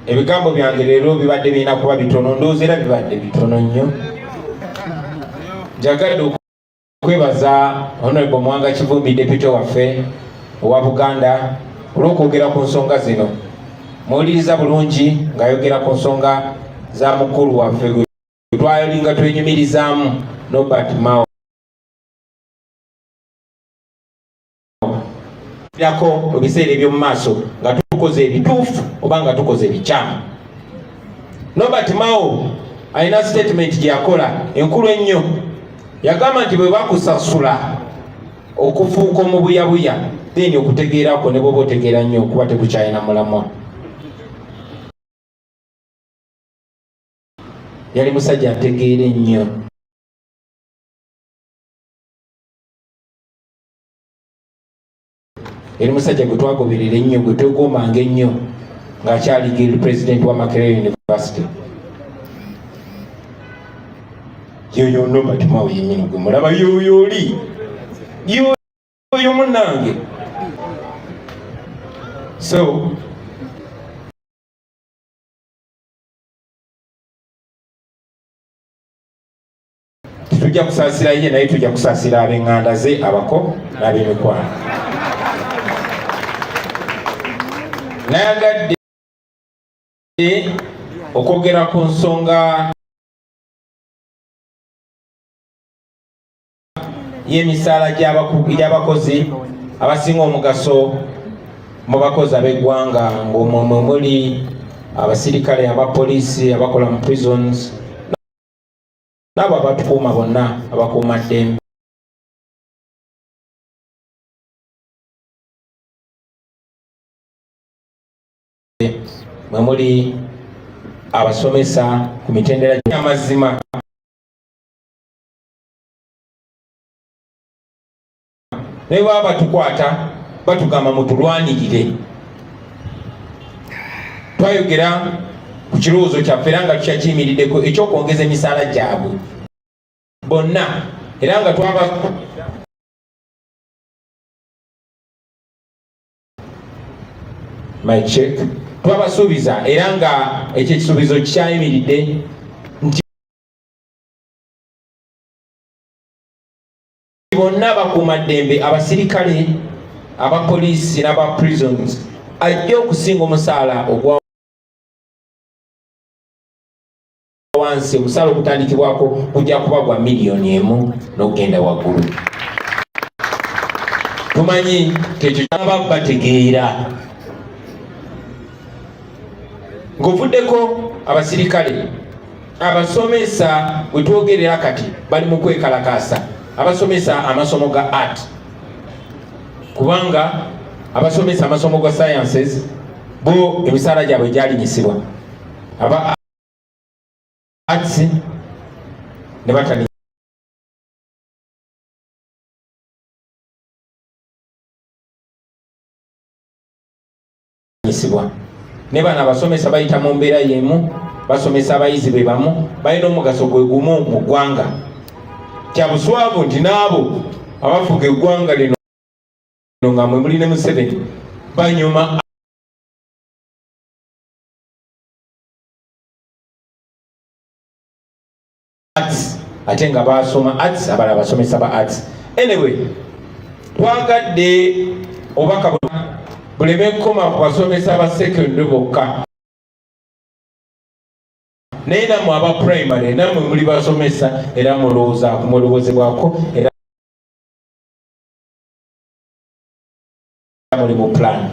Ebigambo byange leero bibadde birina kuba bitono, ndowooza era bibadde bitono nnyo. Njagadde okwebaza Honorable Mwanga Kivumbi, Deputy waffe owa Buganda, olw'okwogera ku nsonga zino. Muwuliriza bulungi ng'ayogera ku nsonga za mukulu waffe gwe twalinga twenyumirizaamu, Norbert Mao. Yako mu biseera eby'omu maaso nga tukoze ebituufu oba nga tukoze ebikyamu. Norbert Mao alina statement gye yakola enkulu ennyo. Yagamba nti bwe bakusasula okufuuka omubuyabuya, then okutegeerako ne bw'oba otegeera nnyo okuba tekukyalina mulamwa. Yali musajja ategeera ennyo. eri musajja gwe twagoberera ennyo gwe twegombanga ennyo ng'akyali guild president wa Makerere University. Yoyo Nobert Mao yennyini gwe mulaba yoyo oli yoyo munnange. So tujja kusaasira ye naye tujja kusaasira ab'eŋŋanda ze abako n'ab'emikwano. Nayagadde okwogera ku nsonga y'emisaala gy'abakozi abasinga omugaso mu bakozi ab'eggwanga ng'omwo muli abasirikale, abapoliisi, abakola mu prisons n'abo abatukuuma bonna abakuuma ddembe. Mwe muli abasomesa ku mitendera gy'amazima naye baba batukwata batugamba mutulwanirire. Twayogera ku kirowoozo kyaffe era nga tukyakiyimiriddeko ekyokwongeza emisaala gyabwe bonna era nga twaba my check twabasuubiza era nga ekyo ekisuubizo kikyayimiridde nti bonna bakuumaddembe abasirikale, abapoliisi n'aba prisons ajja okusinga omusaala ogwa wansi. Omusaala okutandikibwako kujja kuba gwa $1,000,000 n'okugenda waggulu. Tumanyi tekyo kyaba bategeera ng'ovuddeko abasirikale, abasomesa bwe twogerera kati bali mu kwekalakaasa, abasomesa amasomo ga art, kubanga abasomesa amasomo ga sciences bo emisaala gyabwe gyalinyisibwa. Aba arts ne batanyisibwa. Ne bano abasomesa bayita mu mbeera y'emu, basomesa abayizi be bamu, balina omugaso gwe gumu mu ggwanga. Kya buswavu nti n'abo abafuga eggwanga lino nga mwe muli ne Museveni banyuma arts ate nga basoma arts, abalala basomesa ba arts. Anyway, twagadde obubaka buleme kukoma ku basomesa ba secondary bokka, naye nammwe aba primary nammwe muli basomesa era mulowoozebwako era muli mu plan.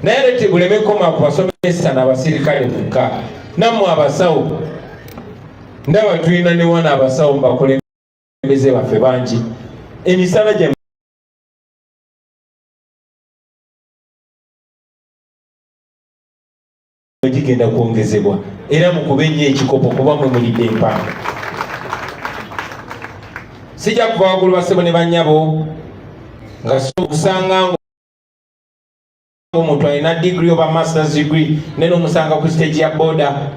Naye lete buleme kukoma ku basomesa n'abasirikale bokka, nammwe abasawo ndaba tulina ne wana abasawo bakulembeze baffe bangi. Emisaala gye gigenda kwongezebwa era mukube nnyo ekikopo kuba mwe mulidde empanga. Sijja kuva waggulu bassebo ne bannyabo nga okusanga omuntu alina degree oba masters degree ne n'omusanga ku stage ya border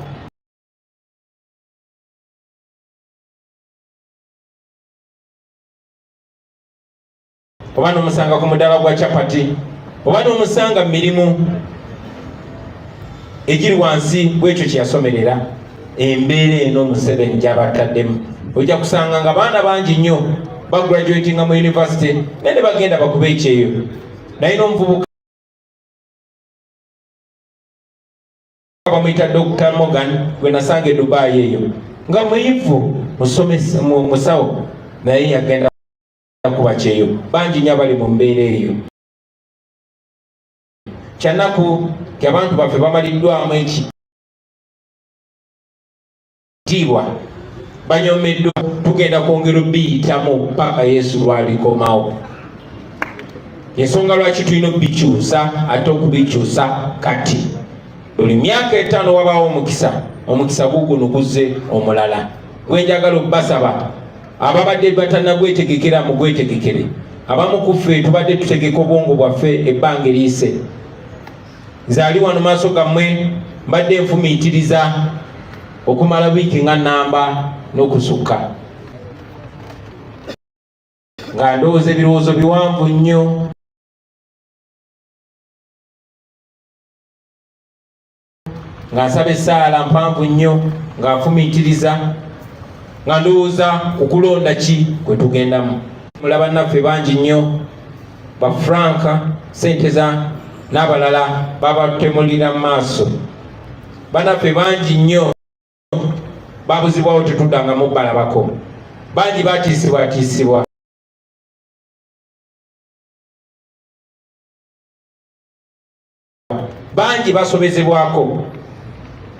oba n'omusanga ku mudaala gwa chapati oba n'omusanga mu mirimu egiri wansi bwekyo kyeyasomerera. Embeera eno Museveni gy'abataddemu ojja kusanga nga baana bangi nnyo bagraduatinga mu university naye ne bagenda bakuba ekyeyo. Naye n'omuvubuka bamuyita Dr. Morgan gwe nasanga e Dubai eyo nga muyivu musomesa musawo naye yagenda kuba kyeyo. Bangi nnyo abali mu mbeera eyo. Kyanaku ky'abantu baffe bamaliddwamu ekitiibwa banyomeddwa, tugenda kwongera obbiyitamu paka Yesu lwalikomawo. Ensonga lwaki tulina obbikyusa ate okubikyusa kati. Buli myaka 5 wabaawo omukisa guguno guzze omulala. Gwe njagala obbasaba ababadde batannagwetegekera mugwetegekere. abamu ku ffe tubadde tutegeka obwongo bwaffe ebbanga eriise. Nze ali wano maaso gammwe mbadde nfumiitiriza okumala wiiki nga nnamba n'okusukka nga ndowooza ebirowoozo biwanvu nnyo nga nsaba essaala mpanvu nnyo nga nfumiitiriza nga ndowooza okulonda ki kwe tugendamu. Mulaba naffe bangi nnyo ba Frank Senteza n'abalala babatemulira mu maaso. Banaffe bangi nnyo babuzibwawo tetuddangamu balabako. Bangi batiisibwatiisibwa. Bangi basobezebwako.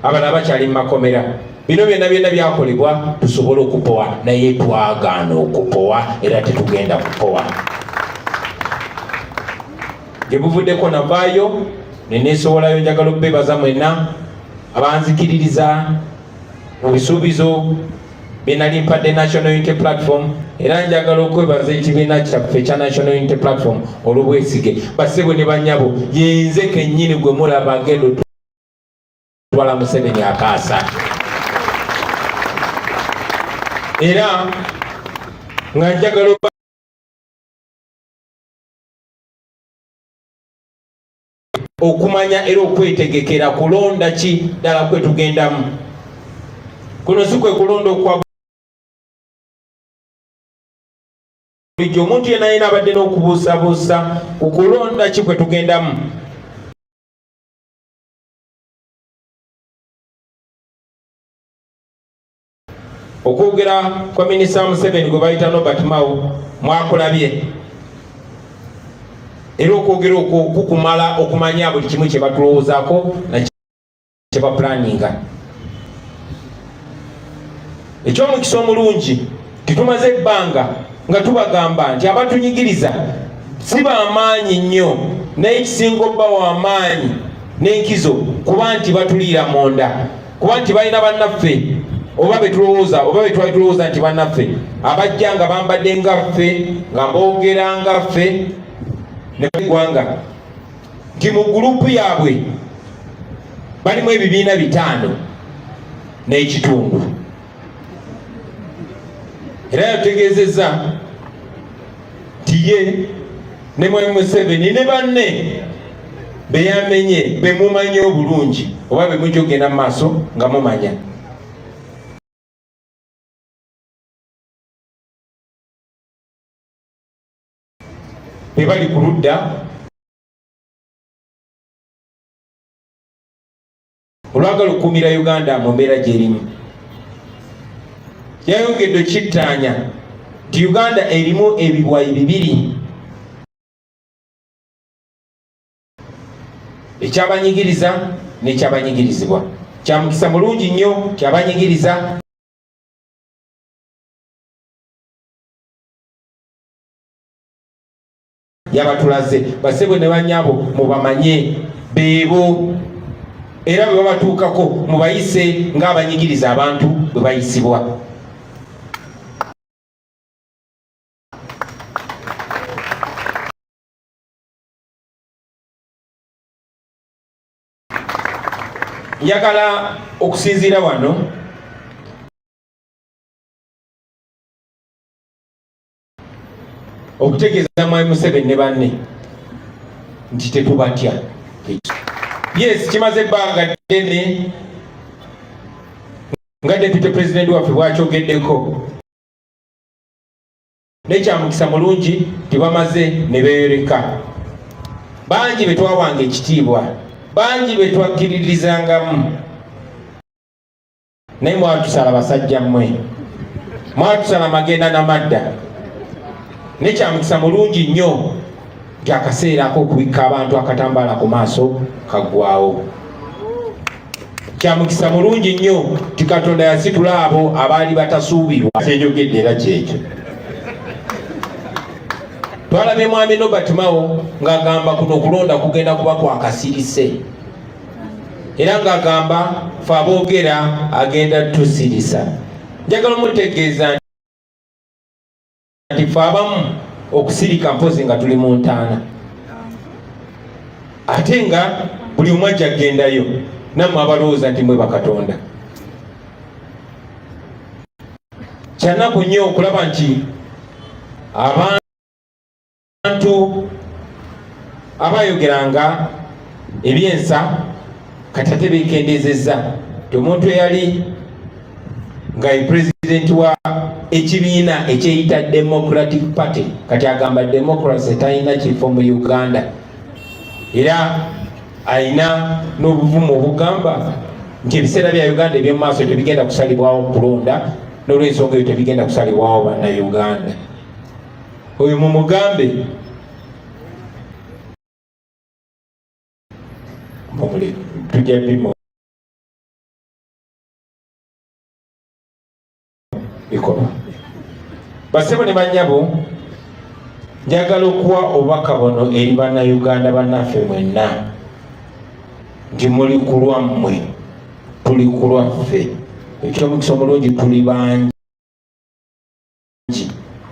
Abalala bakyali mu makomera. Bino byonna byakolebwa tusobole okupowa, naye twagaana okupowa era tetugenda kupowa. Gye buvuddeko navaayo ne neesobolayo. Njagala obbeebaza mwenna abanzikiririza mu bisuubizo bye nali mpadde National Unity Platform, era njagala okwebaza ekibiina kyaffe ekya National Unity Platform olw'obwesige. Bassebo ne bannyabo, yenze kennyini gwe mulaba agenda otwala Museveni akaasa. Era nga njagala okumanya era okwetegekera kulonda ki ddala kwe tugendamu. Kuno si kwe kulonda okwa bulijjo. Omuntu yenna yena abadde n'okubuusabuusa ku kulonda ki kwe tugendamu. Okwogera kwa Minisita Museveni gwe bayita Robert Mao mwakulabye. Era okwogera okwo kukumala okumanya buli kimu kye batulowoozaako na kye bapulaninga. Eky'omukisa omulungi titumaze ebbanga nga tubagamba nti abatunyigiriza si b'amaanyi nnyo, naye ekisinga obba w'amaanyi n'enkizo kuba nti batuliira munda, kuba nti balina bannaffe oba betulowooza oba betwali tulowooza nti bannaffe abajja nga bambadde nga ffe nga mboogera nga ffe ne ggwanga nti mu gurupu yaabwe balimu ebibiina 5 n'ekitundu. Era yategeezezza nti ye ne Mwami Museveni ne banne beyamenye bemumanyi obulungi oba bemujja okugenda mu maaso nga mumanya. Bali ku ludda olwagala okukuumira Uganda mu mbeera gy'erimu. Yayongedde kittaanya nti Uganda erimu ebibwayi 2, ekyabanyigiriza n'ekyabanyigirizibwa. Kya mukisa mulungi nnyo kyabanyigiriza yabatulaze. Bassebo ne bannyabo mubamanye beebo, era bwe babatuukako mubayise ng'abanyigiriza abantu bwe bayisibwa. Njagala okusinziira wano okutegeeza Mwami Museveni ne banne nti tetubatya. Yes, kimaze ebbanga ddene nga Deputy President waffe bw'akyogeddeko, n'ekyamukisa mulungi tibamaze ne beeyoleka. Bangi be twawanga ekitiibwa, bangi be twakkiririzangamu, naye mwatusala basajja mmwe, mwatusala magenda n'amadda. N'ekyamukisa mulungi nnyo nti akaseera ak'okubikka abantu akatambaala ku maaso kaggwawo. Kyamukisa mulungi nnyo nti Katonda yasitula abo abaali batasuubirwa. Kyenjogedde era kyekyo. Twalabye Mwami Robert Mao ng'agamba kuno okulonda kugenda kuba kwa kasirise, era ng'agamba ffe aboogera agenda tusirisa. Njagala mutegeeza nti ffe abamu okusirika mpozi nga tuli mu ntaana ate nga buli omu ajja kugendayo nammwe abalowooza nti mwe bakatonda. Kyanaku nnyo okulaba nti abantu abayogeranga ebyensa kati ate beekendezezza ti omuntu eyali nga ye pulezidenti wa ekibiina ekyeyita Democratic Party kati agamba democracy talina kifo mu Uganda era alina n'obuvumu obugamba nti ebiseera bya Uganda eby'omu maaso tebigenda kusalibwawo kulonda n'olw'ensonga eyo tebigenda kusalibwawo bannayuganda. Oyo mumugambe tujja bimo bikolwa. Basebo ne bannyabo, njagala okuwa obubaka buno eri bannayuganda bannaffe mwenna nti muli ku lwammwe, tuli ku lwaffe. Ekyomukisa omulungi tuli bangi,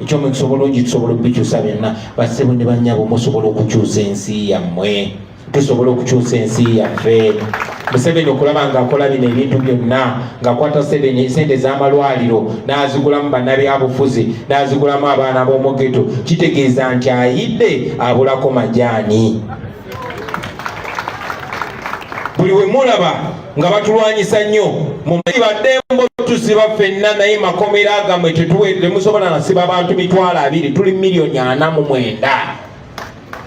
ekyomukisa omulungi tusobola okubikyusa byonna. Basebo ne bannyabo, musobola okukyusa ensi yammwe, tusobola okukyusa ensi yaffe. Museveni okulaba ng'akola bino ebintu byonna, ng'akwata sente z'amalwaliro n'azigulamu bannabyabufuzi n'azigulamu abaana b'omugeto, kitegeeza nti ayidde abulako majaani. Buli we mulaba nga batulwanyisa nnyo mumanyi baddembo tusiba ffenna, naye makomera agamwe temusobola nasiba bantu 20,000, tuli 4,49,000.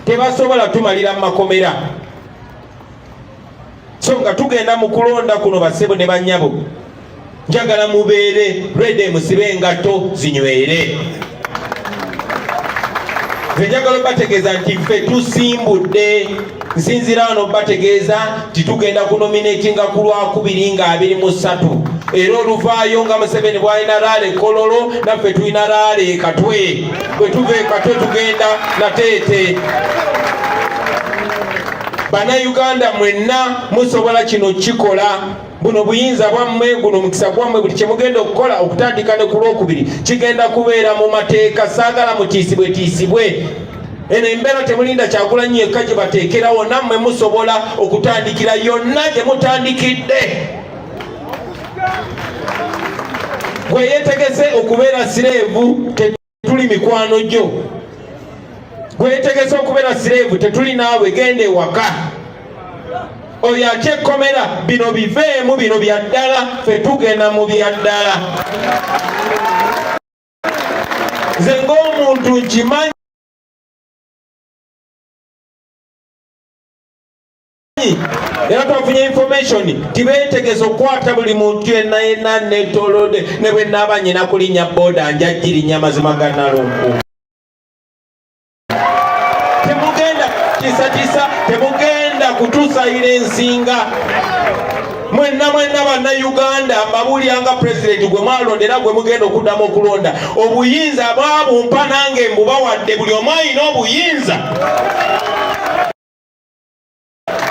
Tebasobola tumalira mu makomera. So nga tugenda mu kulonda kuno, basebo ne bannyabo, njagala mubeere ready, musibe engatto zinywere. Njagala bategeeza nti ffe tusimbudde. Nsinzira wano bategeeza nti tugenda kunominatinga ku Lwakubiri nga 23, era oluvaayo nga Museveni bw'alina Raale Kololo, naffe tulina Raale Katwe. Bwe tuva e Katwe tugenda Nateete. Bannayuganda mwenna musobola kino kikola. Buno buyinza bwammwe, guno mukisa gwammwe, buli kyemugenda okukola okutandika ne ku Lwokubiri kigenda kubeera mu mateeka. Saagala mutiisibwe. Eno embeera temulinda Kyagulanyi yekka gye bateekerawo, nammwe musobola okutandikira yonna gye mutandikidde. Gwe yeetegese okubeera sireevu, tetuli mikwano gyo. Gwe yeetegese okubeera sireevu, tetuli naawe, genda ewaka. Oyo akyekkomera, bino biveemu, bino bya ddala, ffe tugenda mu bya ddala. Nze ng'omuntu nkimanyi era twafunye information tibeetegese okukwata buli muntu yenna netolode ne bwe naaba nyina kulinnya boda njagirinya mazima ga Nalungu. Temugenda kisatisa, temugenda kutusayira ensinga. Mwenna bannayuganda mbabuulyanga pulezidenti gwe mwalondera gwe mugenda okuddamu okulonda. Obuyinza bwabumpa nange mbubawadde, buli omu alina obuyinza.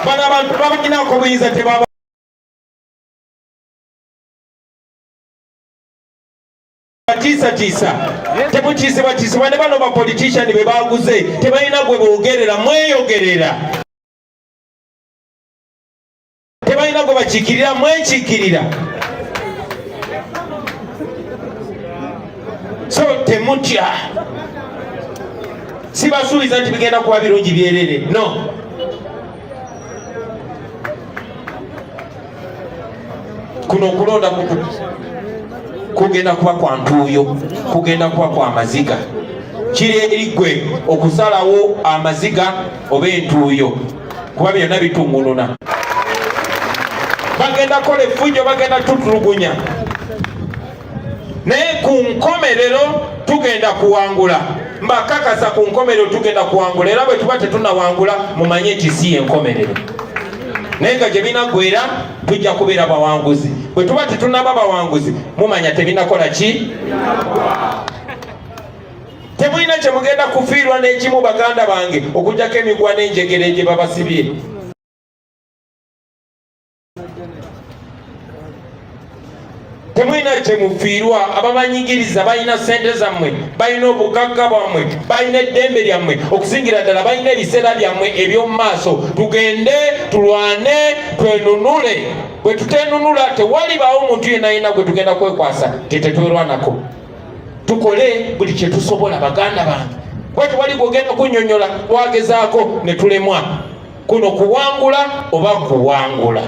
Bano abantu babaginako obuyinza tebaba tiisa temukiisibwa ne bano bapolitician be baguze tebalina gwe boogerera, mweyogerera. Tebalina gwe bakiikirira, mwekiikirira. So temutya. Sibasuubiza nti bigenda kuba birungi byerere, no. Kuno okulonda kugenda kuba kwa ntuuyo, kugenda kuba kwa maziga. Kiri eri ggwe okusalawo amaziga oba entuuyo, kuba byonna bitungununa. Bagenda kola effujjo, bagenda tutulugunya, naye ku nkomerero tugenda kuwangula. Mbakakasa ku nkomerero tugenda kuwangula, era bwe tuba tetunawangula mumanye nti si enkomerero. Naye nga gye binaggweera tujja kubeera bawanguzi. Bwe tuba tetunaba bawanguzi mumanya tebinakola ki? Temulina kye mugenda kufiirwa n'ekimu baganda bange okugjako emigwa n'enjegere gye babasibye. temulina kyemufiirwa. Ababanyigiriza balina sente zammwe, balina obugagga bwammwe, balina eddembe lyammwe, okusingira ddala balina ebiseera byammwe eby'omu maaso. Tugende tulwane twenunule. Bwe tutenunula tewalibaawo omuntu yenna yenna gwe tugenda kwekwasa tetwerwanako. Tukole buli kye tusobola baganda bange. Bwetyo wali gwogenda kunnyonnyola twagezaako ne tulemwa. Kuno kuwangula oba kuwangula.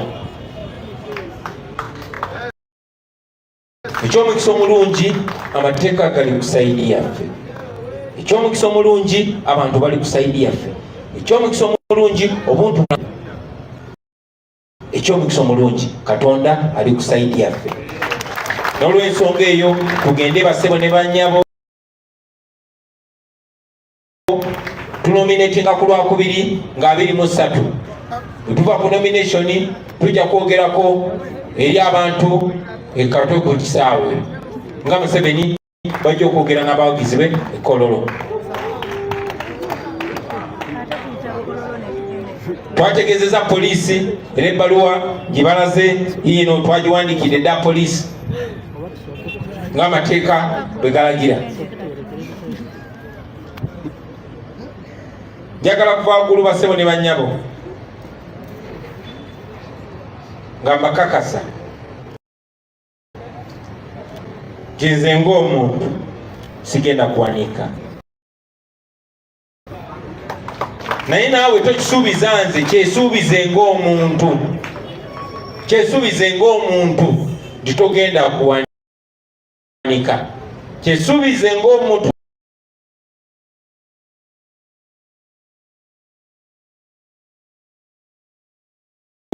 Eky'omukisa omulungi amateeka gali ku sayidi yaffe. Eky'omukisa omulungi abantu bali ku sayidi yaffe. Eky'omukisa omulungi obuntu. Eky'omukisa omulungi Katonda ali ku sayidi yaffe. N'olw'ensonga eyo tugende bassebo ne bannyabo tunominatinga ku Lwakubiri nga 23. Bwe tuva ku nomination tujja kwogerako eri abantu ekatwe ku kisaawe nga Museveni bajja okwogera n'abawagizi be e Kololo. Twategeezeza poliisi era ebbaluwa gye balaze yiino twagiwandiikidde dda poliisi ng'amateeka bwe galagira. Njagala kuva waggulu bassebo ne bannyabo nga mbakakasa nze ng'omuntu sigenda kuwanika, naye naawe tokisuubiza nze, kyesuubize ng'omuntu, kyesuubize ng'omuntu nti togenda kuwanika, kyesuubize ng'omuntu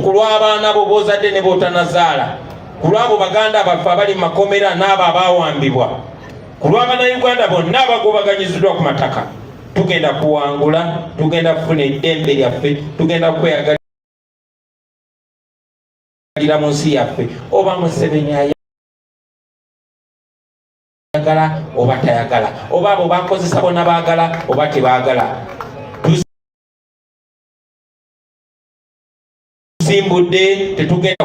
ku lw'abaana bo b'ozadde ne b'otanazaala, ku lw'abo baganda baffe abali mu makomera n'abo abaawambibwa, ku lw'Abannayuganda bonna abagobaganyiziddwa ku mataka. Tugenda kuwangula, tugenda kufuna eddembe lyaffe, tugenda kweyagalira mu nsi yaffe. Oba Museveni ayagala oba tayagala, oba abo bakozesa bonna baagala oba tebaagala. Tusimbudde tetugenda